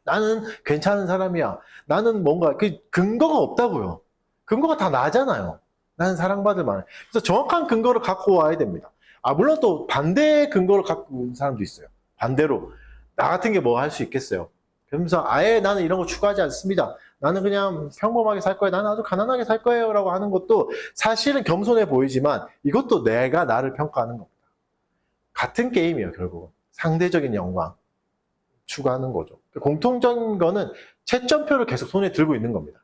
S1: 나는 괜찮은 사람이야. 나는 뭔가 그 근거가 없다고요. 근거가 다 나잖아요. 나는 사랑받을 만해. 그래서 정확한 근거를 갖고 와야 됩니다. 아 물론 또 반대의 근거를 갖고 온 사람도 있어요. 반대로 나 같은 게 뭐 할 수 있겠어요. 그러면서 아예 나는 이런 거 추구하지 않습니다. 나는 그냥 평범하게 살 거예요. 나는 아주 가난하게 살 거예요. 라고 하는 것도 사실은 겸손해 보이지만 이것도 내가 나를 평가하는 겁니다. 같은 게임이에요. 결국은. 상대적인 영광 추구하는 거죠. 공통적인 거는 채점표를 계속 손에 들고 있는 겁니다.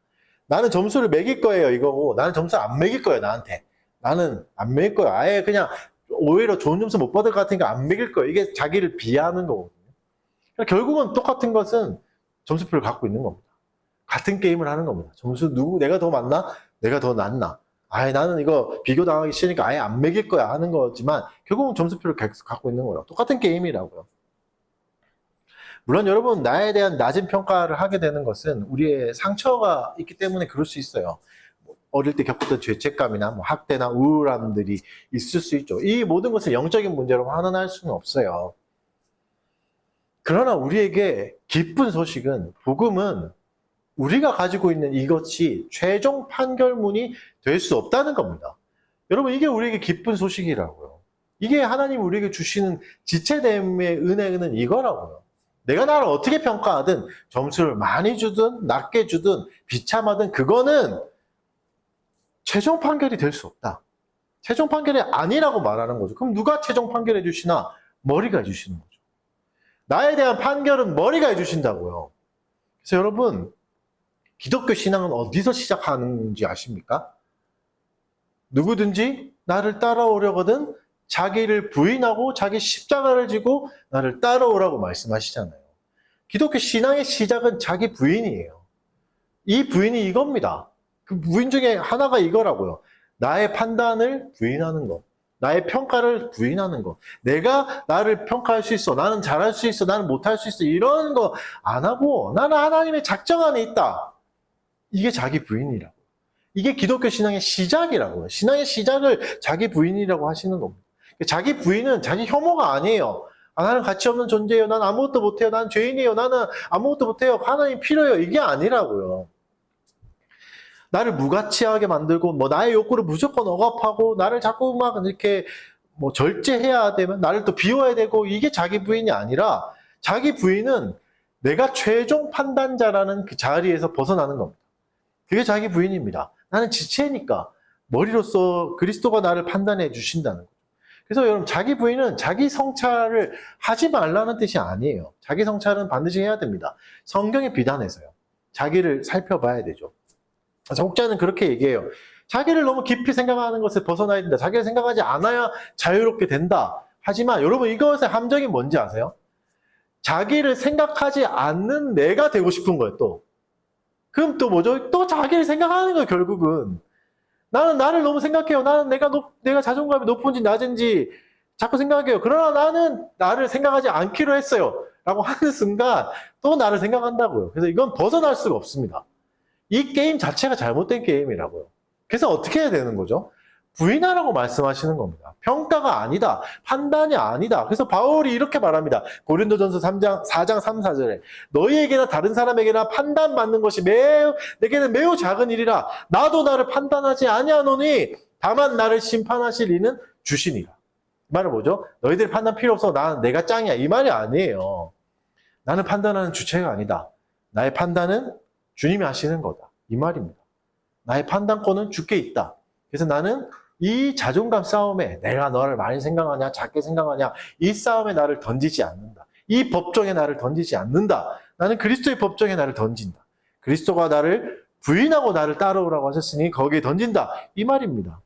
S1: 나는 점수를 매길 거예요. 이거고 나는 점수를 안 매길 거예요. 나한테. 나는 안 매길 거예요. 아예 그냥 오히려 좋은 점수 못 받을 것 같으니까 안 매길 거예요. 이게 자기를 비하하는 거거든요. 그러니까 결국은 똑같은 것은 점수표를 갖고 있는 겁니다. 같은 게임을 하는 겁니다. 내가 더 많나? 내가 더 낫나? 아예 나는 이거 비교당하기 싫으니까 아예 안 매길 거야 하는 거지만 결국은 점수표를 계속 갖고 있는 거예요. 똑같은 게임이라고요. 물론 여러분 나에 대한 낮은 평가를 하게 되는 것은 우리의 상처가 있기 때문에 그럴 수 있어요. 어릴 때 겪었던 죄책감이나 뭐 학대나 우울함들이 있을 수 있죠. 이 모든 것을 영적인 문제로 환원할 수는 없어요. 그러나 우리에게 기쁜 소식은 복음은 우리가 가지고 있는 이것이 최종 판결문이 될 수 없다는 겁니다. 여러분, 이게 우리에게 기쁜 소식이라고요. 이게 하나님 우리에게 주시는 지체됨의 은혜는 이거라고요. 내가 나를 어떻게 평가하든, 점수를 많이 주든 낮게 주든 비참하든, 그거는 최종 판결이 될 수 없다. 최종 판결이 아니라고 말하는 거죠. 그럼 누가 최종 판결해 주시나? 머리가 해주시는 거죠. 나에 대한 판결은 머리가 해주신다고요. 그래서 여러분, 기독교 신앙은 어디서 시작하는지 아십니까? 누구든지 나를 따라오려거든 자기를 부인하고 자기 십자가를 지고 나를 따라오라고 말씀하시잖아요. 기독교 신앙의 시작은 자기 부인이에요. 이 부인이 이겁니다. 그 부인 중에 하나가 이거라고요. 나의 판단을 부인하는 것. 나의 평가를 부인하는 것. 내가 나를 평가할 수 있어. 나는 잘할 수 있어. 나는 못할 수 있어. 이런 거 안 하고 나는 하나님의 작정 안에 있다. 이게 자기 부인이라고. 이게 기독교 신앙의 시작이라고요. 신앙의 시작을 자기 부인이라고 하시는 겁니다. 자기 부인은 자기 혐오가 아니에요. 아, 나는 가치 없는 존재예요. 난 아무것도 못해요. 난 죄인이에요. 나는 아무것도 못해요. 하나님 필요해요. 이게 아니라고요. 나를 무가치하게 만들고 뭐 나의 욕구를 무조건 억압하고 나를 자꾸 막 이렇게 뭐 절제해야 되면 나를 또 비워야 되고, 이게 자기 부인이 아니라 자기 부인은 내가 최종 판단자라는 그 자리에서 벗어나는 겁니다. 그게 자기 부인입니다. 나는 지체니까 머리로서 그리스도가 나를 판단해 주신다는 거죠. 그래서 여러분, 자기 부인은 자기 성찰을 하지 말라는 뜻이 아니에요. 자기 성찰은 반드시 해야 됩니다. 성경의 비단에서요. 자기를 살펴봐야 되죠. 그래서 혹자는 그렇게 얘기해요. 자기를 너무 깊이 생각하는 것에 벗어나야 된다. 자기를 생각하지 않아야 자유롭게 된다. 하지만 여러분, 이것의 함정이 뭔지 아세요? 자기를 생각하지 않는 내가 되고 싶은 거예요, 또. 그럼 또 뭐죠? 또 자기를 생각하는 거예요, 결국은. 나는 나를 너무 생각해요. 나는 내가 자존감이 높은지 낮은지 자꾸 생각해요. 그러나 나는 나를 생각하지 않기로 했어요. 라고 하는 순간 또 나를 생각한다고요. 그래서 이건 벗어날 수가 없습니다. 이 게임 자체가 잘못된 게임이라고요. 그래서 어떻게 해야 되는 거죠? 부인하라고 말씀하시는 겁니다. 평가가 아니다. 판단이 아니다. 그래서 바울이 이렇게 말합니다. 고린도전서 4장 3, 4절에 너희에게나 다른 사람에게나 판단받는 것이 내게는 매우 작은 일이라. 나도 나를 판단하지 아니하노니 다만 나를 심판하실 이는 주시니라. 이 말은 뭐죠? 너희들 판단 필요 없어. 내가 짱이야. 이 말이 아니에요. 나는 판단하는 주체가 아니다. 나의 판단은 주님이 하시는 거다. 이 말입니다. 나의 판단권은 주께 있다. 그래서 나는 이 자존감 싸움에 내가 너를 많이 생각하냐 작게 생각하냐, 이 싸움에 나를 던지지 않는다. 이 법정에 나를 던지지 않는다. 나는 그리스도의 법정에 나를 던진다. 그리스도가 나를 부인하고 나를 따라오라고 하셨으니 거기에 던진다. 이 말입니다.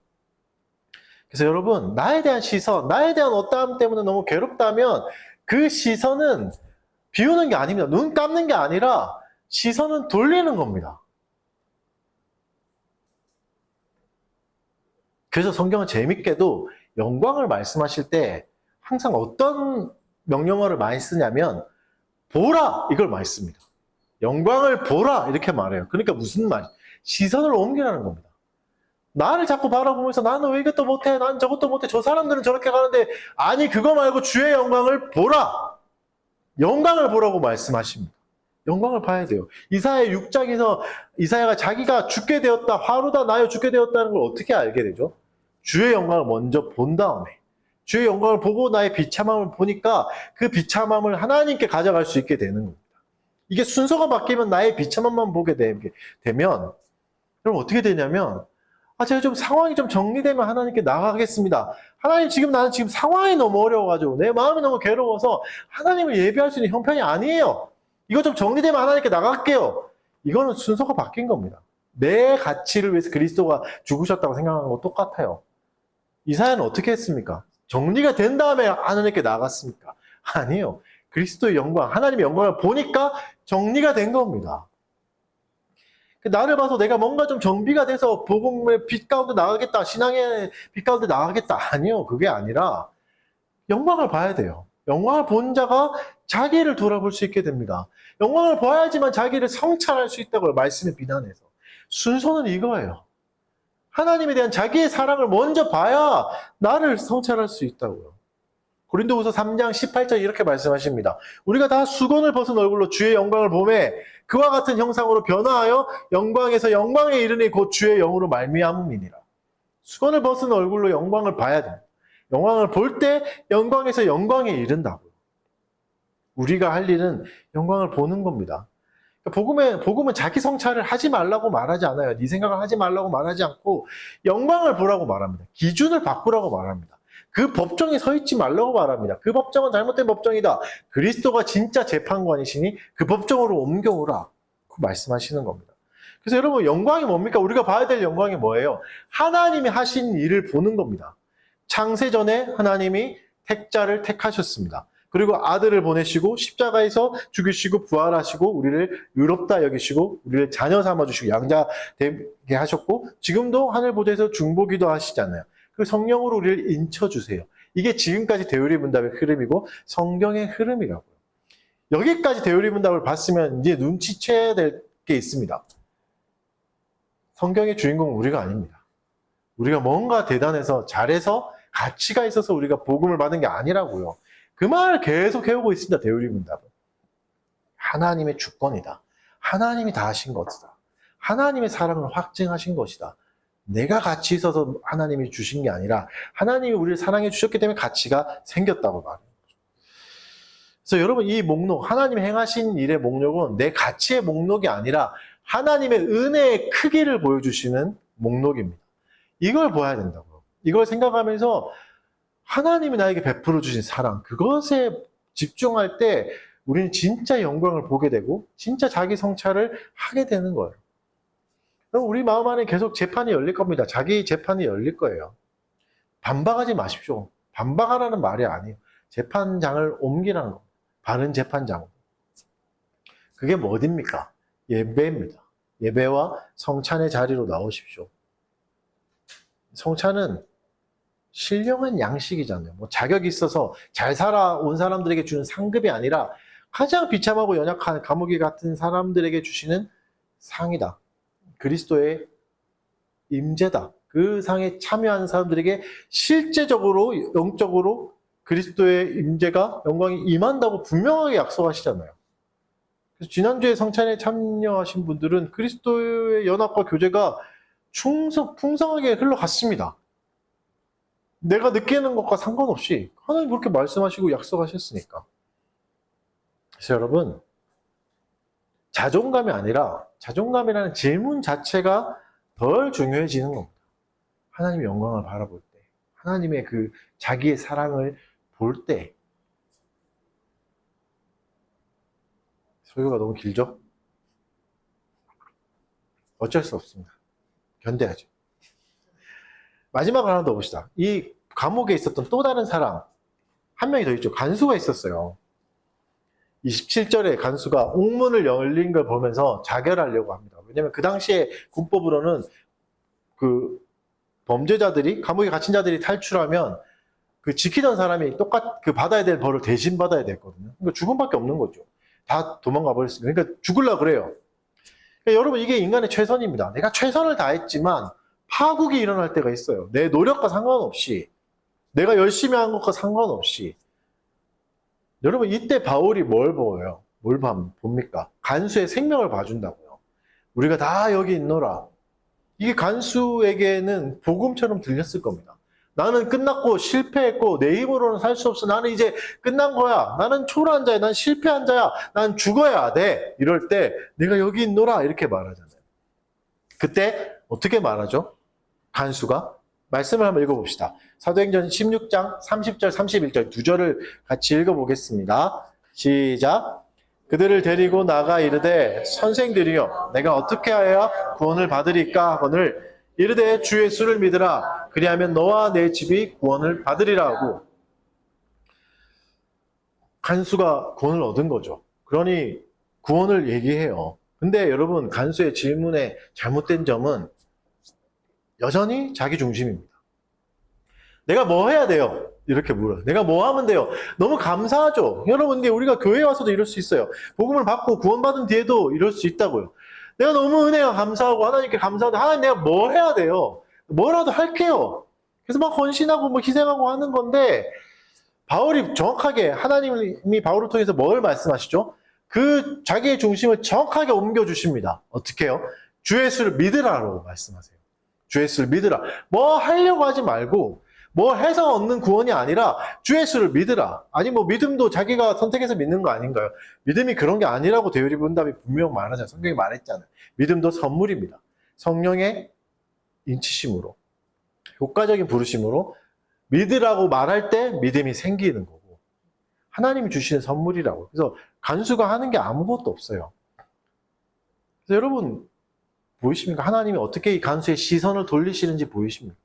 S1: 그래서 여러분, 나에 대한 시선, 나에 대한 어떠함 때문에 너무 괴롭다면 그 시선은 비우는 게 아닙니다. 눈 감는 게 아니라 시선은 돌리는 겁니다. 그래서 성경은 재밌게도 영광을 말씀하실 때 항상 어떤 명령어를 많이 쓰냐면 보라, 이걸 많이 씁니다. 영광을 보라, 이렇게 말해요. 그러니까 무슨 말이에요? 시선을 옮기라는 겁니다. 나를 자꾸 바라보면서 나는 왜 이것도 못해, 난 저것도 못해, 저 사람들은 저렇게 가는데, 아니 그거 말고 주의 영광을 보라. 영광을 보라고 말씀하십니다. 영광을 봐야 돼요. 이사야 6장에서 이사야가 자기가 죽게 되었다, 화루다 나여 죽게 되었다는 걸 어떻게 알게 되죠? 주의 영광을 먼저 본 다음에, 주의 영광을 보고 나의 비참함을 보니까 그 비참함을 하나님께 가져갈 수 있게 되는 겁니다. 이게 순서가 바뀌면 나의 비참함만 보게 되면 그럼 어떻게 되냐면, 제가 좀 상황이 좀 정리되면 하나님께 나가겠습니다. 하나님, 나는 지금 상황이 너무 어려워가지고 내 마음이 너무 괴로워서 하나님을 예배할 수 있는 형편이 아니에요. 이거 좀 정리되면 하나님께 나갈게요. 이거는 순서가 바뀐 겁니다. 내 가치를 위해서 그리스도가 죽으셨다고 생각하는 거 똑같아요. 이사야는 어떻게 했습니까? 정리가 된 다음에 하나님께 나갔습니까? 아니에요. 그리스도의 영광, 하나님의 영광을 보니까 정리가 된 겁니다. 나를 봐서 내가 뭔가 좀 정비가 돼서 복음의 빛 가운데 나가겠다, 신앙의 빛 가운데 나가겠다. 아니요. 그게 아니라 영광을 봐야 돼요. 영광을 본 자가 자기를 돌아볼 수 있게 됩니다. 영광을 봐야지만 자기를 성찰할 수 있다고요. 말씀의 비난에서. 순서는 이거예요. 하나님에 대한 자기의 사랑을 먼저 봐야 나를 성찰할 수 있다고요. 고린도후서 3장 18절 이렇게 말씀하십니다. 우리가 다 수건을 벗은 얼굴로 주의 영광을 보매 그와 같은 형상으로 변화하여 영광에서 영광에 이르니 곧 주의 영으로 말미암음이니라. 수건을 벗은 얼굴로 영광을 봐야 됩니다. 영광을 볼 때 영광에서 영광에 이른다고요. 우리가 할 일은 영광을 보는 겁니다. 복음은 자기 성찰을 하지 말라고 말하지 않아요. 네 생각을 하지 말라고 말하지 않고 영광을 보라고 말합니다. 기준을 바꾸라고 말합니다. 그 법정에 서 있지 말라고 말합니다. 그 법정은 잘못된 법정이다. 그리스도가 진짜 재판관이시니 그 법정으로 옮겨오라. 그 말씀하시는 겁니다. 그래서 여러분 영광이 뭡니까? 우리가 봐야 될 영광이 뭐예요? 하나님이 하신 일을 보는 겁니다. 창세전에 하나님이 택자를 택하셨습니다. 그리고 아들을 보내시고 십자가에서 죽이시고 부활하시고 우리를 의롭다 여기시고 우리를 자녀 삼아주시고 양자 되게 하셨고 지금도 하늘 보좌에서 중보기도 하시잖아요. 그 성령으로 우리를 인쳐주세요. 이게 지금까지 대우리문답의 흐름이고 성경의 흐름이라고요. 여기까지 대우리문답을 봤으면 이제 눈치채야 될 게 있습니다. 성경의 주인공은 우리가 아닙니다. 우리가 뭔가 대단해서 잘해서 가치가 있어서 우리가 복음을 받은 게 아니라고요. 그 말을 계속 해오고 있습니다. 대우리문답은. 하나님의 주권이다. 하나님이 다 하신 것이다. 하나님의 사랑을 확증하신 것이다. 내가 가치 있어서 하나님이 주신 게 아니라 하나님이 우리를 사랑해 주셨기 때문에 가치가 생겼다고 말해요. 그래서 여러분 이 목록, 하나님이 행하신 일의 목록은 내 가치의 목록이 아니라 하나님의 은혜의 크기를 보여주시는 목록입니다. 이걸 보아야 된다고요. 이걸 생각하면서 하나님이 나에게 베풀어 주신 사랑, 그것에 집중할 때 우리는 진짜 영광을 보게 되고 진짜 자기 성찰을 하게 되는 거예요. 그럼 우리 마음 안에 계속 재판이 열릴 겁니다. 자기 재판이 열릴 거예요. 반박하지 마십시오. 반박하라는 말이 아니에요. 재판장을 옮기라는 겁니다. 바른 재판장. 그게 뭐 어딥니까? 예배입니다. 예배와 성찬의 자리로 나오십시오. 성찬은 신령한 양식이잖아요. 뭐 자격이 있어서 잘 살아온 사람들에게 주는 상급이 아니라 가장 비참하고 연약한 감옥이 같은 사람들에게 주시는 상이다. 그리스도의 임재다. 그 상에 참여하는 사람들에게 실제적으로 영적으로 그리스도의 임재가 영광이 임한다고 분명하게 약속하시잖아요. 그래서 지난주에 성찬에 참여하신 분들은 그리스도의 연합과 교제가 풍성하게 흘러갔습니다. 내가 느끼는 것과 상관없이 하나님 그렇게 말씀하시고 약속하셨으니까. 그래서 여러분 자존감이 아니라 자존감이라는 질문 자체가 덜 중요해지는 겁니다. 하나님의 영광을 바라볼 때, 하나님의 그 자기의 사랑을 볼 때. 설교가 너무 길죠? 어쩔 수 없습니다. 견뎌야죠. 마지막으로 하나 더 봅시다. 이 감옥에 있었던 또 다른 사람 한 명이 더 있죠. 간수가 있었어요. 27절에 간수가 옥문을 열린 걸 보면서 자결하려고 합니다. 왜냐하면 그 당시에 군법으로는 그 범죄자들이, 감옥에 갇힌 자들이 탈출하면 그 지키던 사람이 그 받아야 될 벌을 대신 받아야 됐거든요. 그러니까 죽음밖에 없는 거죠. 다 도망가 버렸으니까. 그러니까 죽으려고 그래요. 그러니까 여러분 이게 인간의 최선입니다. 내가 최선을 다했지만 파국이 일어날 때가 있어요. 내 노력과 상관없이, 내가 열심히 한 것과 상관없이. 여러분 이때 바울이 뭘 보여요? 뭘 봅니까? 간수의 생명을 봐준다고요. 우리가 다 여기 있노라. 이게 간수에게는 복음처럼 들렸을 겁니다. 나는 끝났고 실패했고 내 힘으로는 살 수 없어. 나는 이제 끝난 거야. 나는 초라한 자야. 난 실패한 자야. 난 죽어야 돼. 이럴 때 내가 여기 있노라 이렇게 말하잖아요. 그때 어떻게 말하죠? 간수가? 말씀을 한번 읽어봅시다. 사도행전 16장 30절 31절 두 절을 같이 읽어보겠습니다. 시작. 그들을 데리고 나가 이르되 선생들이여 내가 어떻게 하여야 구원을 받으리까 하거늘 이르되 주 예수를 믿으라. 그리하면 너와 내 집이 구원을 받으리라 하고. 간수가 구원을 얻은 거죠. 그러니 구원을 얘기해요. 근데 여러분 간수의 질문의 잘못된 점은 여전히 자기 중심입니다. 내가 뭐 해야 돼요? 이렇게 물어요. 내가 뭐 하면 돼요? 너무 감사하죠? 여러분, 근데 우리가 교회에 와서도 이럴 수 있어요. 복음을 받고 구원받은 뒤에도 이럴 수 있다고요. 내가 너무 은혜가 감사하고 하나님께 감사하고 하나님 내가 뭐 해야 돼요? 뭐라도 할게요. 그래서 막 헌신하고 뭐 희생하고 하는 건데 바울이 정확하게 하나님이 바울을 통해서 뭘 말씀하시죠? 그 자기의 중심을 정확하게 옮겨주십니다. 어떻게 해요? 주 예수를 믿으라라고 말씀하세요. 주 예수를 믿으라. 뭐 하려고 하지 말고 뭐 해서 얻는 구원이 아니라 주 예수를 믿으라. 아니 뭐 믿음도 자기가 선택해서 믿는 거 아닌가요? 믿음이 그런 게 아니라고 대열이 분답이 분명 말하잖아요. 성경이 말했잖아요. 믿음도 선물입니다. 성령의 인치심으로 효과적인 부르심으로 믿으라고 말할 때 믿음이 생기는 거고 하나님이 주시는 선물이라고. 그래서 간수가 하는 게 아무것도 없어요. 그래서 여러분 보이십니까? 하나님이 어떻게 이 간수의 시선을 돌리시는지 보이십니까?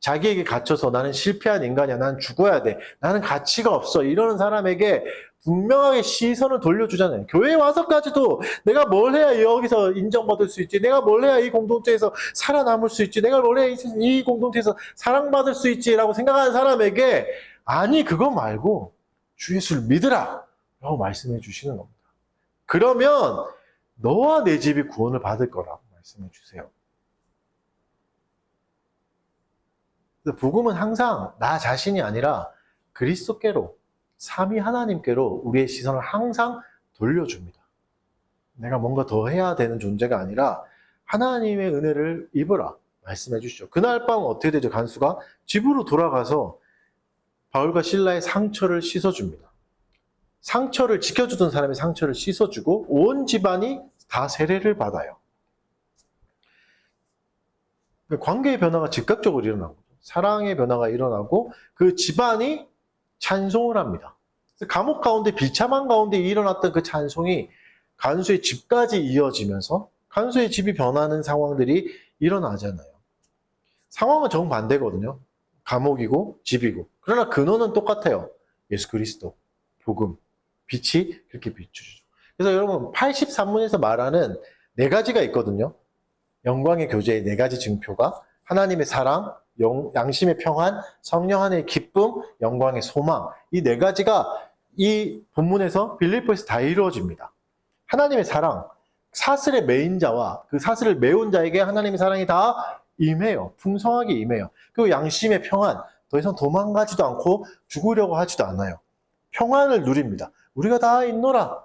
S1: 자기에게 갇혀서 나는 실패한 인간이야. 나는 죽어야 돼. 나는 가치가 없어. 이러는 사람에게 분명하게 시선을 돌려주잖아요. 교회에 와서까지도 내가 뭘 해야 여기서 인정받을 수 있지? 내가 뭘 해야 이 공동체에서 살아남을 수 있지? 내가 뭘 해야 이 공동체에서 사랑받을 수 있지? 라고 생각하는 사람에게 아니 그거 말고 주 예수를 믿으라! 라고 말씀해 주시는 겁니다. 그러면 너와 내 집이 구원을 받을 거라고 말씀해 주세요. 복음은 항상 나 자신이 아니라 그리스도께로 삼위 하나님께로 우리의 시선을 항상 돌려줍니다. 내가 뭔가 더 해야 되는 존재가 아니라 하나님의 은혜를 입으라 말씀해 주시죠. 그날 밤 어떻게 되죠? 간수가 집으로 돌아가서 바울과 실라의 상처를 씻어줍니다. 상처를 지켜주던 사람의 상처를 씻어주고 온 집안이 다 세례를 받아요. 관계의 변화가 즉각적으로 일어나고 사랑의 변화가 일어나고 그 집안이 찬송을 합니다. 감옥 가운데 비참한 가운데 일어났던 그 찬송이 간수의 집까지 이어지면서 간수의 집이 변하는 상황들이 일어나잖아요. 상황은 정반대거든요. 감옥이고 집이고. 그러나 근원은 똑같아요. 예수 그리스도, 복음, 빛이 그렇게 비추죠. 그래서 여러분 83문에서 말하는 네 가지가 있거든요. 영광의 교제의 네 가지 증표가 하나님의 사랑, 양심의 평안, 성령 안의 기쁨, 영광의 소망. 이 네 가지가 이 본문에서 빌립보에서 다 이루어집니다. 하나님의 사랑, 사슬의 메인 자와 그 사슬을 메운 자에게 하나님의 사랑이 다 임해요. 풍성하게 임해요. 그리고 양심의 평안, 더 이상 도망가지도 않고 죽으려고 하지도 않아요. 평안을 누립니다. 우리가 다 있노라.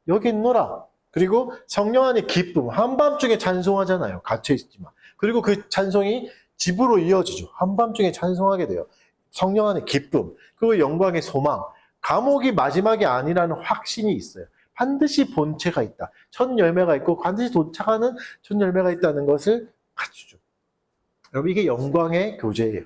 S1: 여기 있노라. 그리고 성령 안의 기쁨, 한밤중에 찬송하잖아요. 갇혀있지만. 그리고 그 찬송이 집으로 이어지죠. 한밤중에 찬송하게 돼요. 성령 안의 기쁨, 그리고 영광의 소망. 감옥이 마지막이 아니라는 확신이 있어요. 반드시 본체가 있다. 첫 열매가 있고 반드시 도착하는 첫 열매가 있다는 것을 갖추죠. 여러분 이게 영광의 교제예요.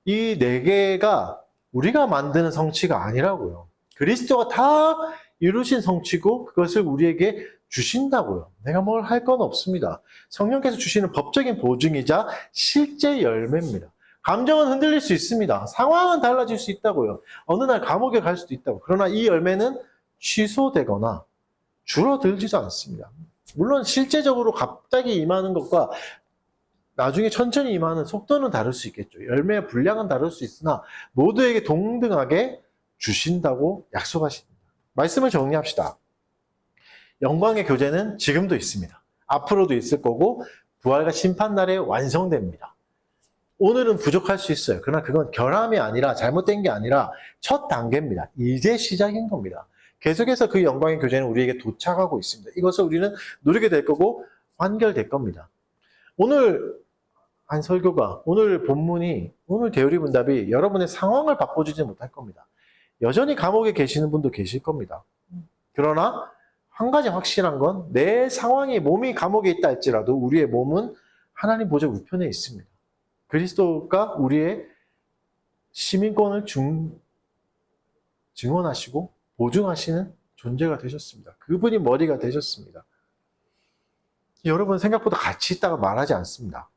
S1: 이 네 개가 우리가 만드는 성취가 아니라고요. 그리스도가 다 이루신 성취고 그것을 우리에게 주신다고요. 내가 뭘 할 건 없습니다. 성령께서 주시는 법적인 보증이자 실제 열매입니다. 감정은 흔들릴 수 있습니다. 상황은 달라질 수 있다고요. 어느 날 감옥에 갈 수도 있다고. 그러나 이 열매는 취소되거나 줄어들지도 않습니다. 물론 실제적으로 갑자기 임하는 것과 나중에 천천히 임하는 속도는 다를 수 있겠죠. 열매의 분량은 다를 수 있으나 모두에게 동등하게 주신다고 약속하십니다. 말씀을 정리합시다. 영광의 교제는 지금도 있습니다. 앞으로도 있을 거고 부활과 심판날에 완성됩니다. 오늘은 부족할 수 있어요. 그러나 그건 결함이 아니라 잘못된 게 아니라 첫 단계입니다. 이제 시작인 겁니다. 계속해서 그 영광의 교제는 우리에게 도착하고 있습니다. 이것을 우리는 누리게 될 거고 완결될 겁니다. 오늘 한 설교가, 오늘 본문이, 오늘 대우리 문답이 여러분의 상황을 바꿔주지 못할 겁니다. 여전히 감옥에 계시는 분도 계실 겁니다. 그러나 한 가지 확실한 건 내 상황이 몸이 감옥에 있다 할지라도 우리의 몸은 하나님 보좌 우편에 있습니다. 그리스도가 우리의 시민권을 증언하시고 보증하시는 존재가 되셨습니다. 그분이 머리가 되셨습니다. 여러분 생각보다 가치 있다고 말하지 않습니다.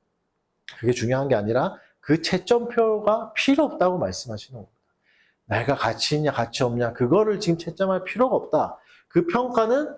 S1: 그게 중요한 게 아니라 그 채점표가 필요 없다고 말씀하시는 겁니다. 내가 가치 있냐 가치 없냐 그거를 지금 채점할 필요가 없다. 그 평가는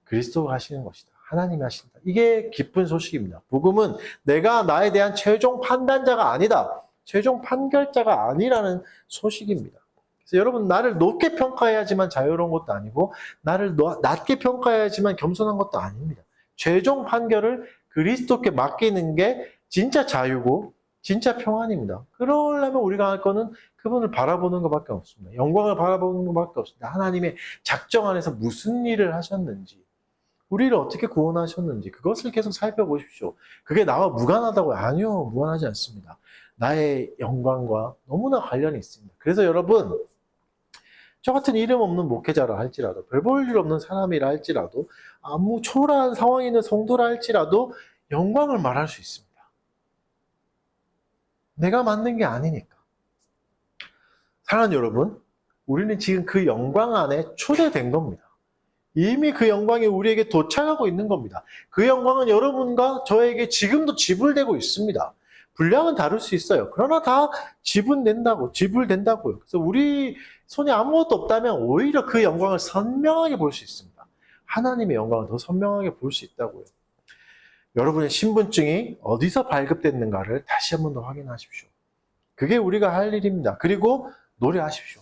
S1: 그리스도가 하시는 것이다. 하나님이 하신다. 이게 기쁜 소식입니다. 복음은 내가 나에 대한 최종 판단자가 아니다. 최종 판결자가 아니라는 소식입니다. 그래서 여러분 나를 높게 평가해야지만 자유로운 것도 아니고 나를 낮게 평가해야지만 겸손한 것도 아닙니다. 최종 판결을 그리스도께 맡기는 게 진짜 자유고 진짜 평안입니다. 그러려면 우리가 할 거는 그분을 바라보는 것밖에 없습니다. 영광을 바라보는 것밖에 없습니다. 하나님의 작정 안에서 무슨 일을 하셨는지, 우리를 어떻게 구원하셨는지 그것을 계속 살펴보십시오. 그게 나와 무관하다고요? 아니요, 무관하지 않습니다. 나의 영광과 너무나 관련이 있습니다. 그래서 여러분, 저 같은 이름 없는 목회자라 할지라도, 별 볼 일 없는 사람이라 할지라도, 아무 초라한 상황에 있는 성도라 할지라도 영광을 말할 수 있습니다. 내가 만든 게 아니니까. 사랑하는 여러분, 우리는 지금 그 영광 안에 초대된 겁니다. 이미 그 영광이 우리에게 도착하고 있는 겁니다. 그 영광은 여러분과 저에게 지금도 지불되고 있습니다. 분량은 다를 수 있어요. 그러나 다 지불된다고요. 그래서 우리 손에 아무것도 없다면 오히려 그 영광을 선명하게 볼 수 있습니다. 하나님의 영광을 더 선명하게 볼 수 있다고요. 여러분의 신분증이 어디서 발급됐는가를 다시 한 번 더 확인하십시오. 그게 우리가 할 일입니다. 그리고 노래하십시오.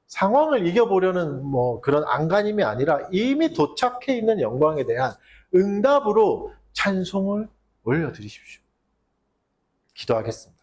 S1: 상황을 이겨보려는 그런 안간힘이 아니라 이미 도착해 있는 영광에 대한 응답으로 찬송을 올려드리십시오. 기도하겠습니다.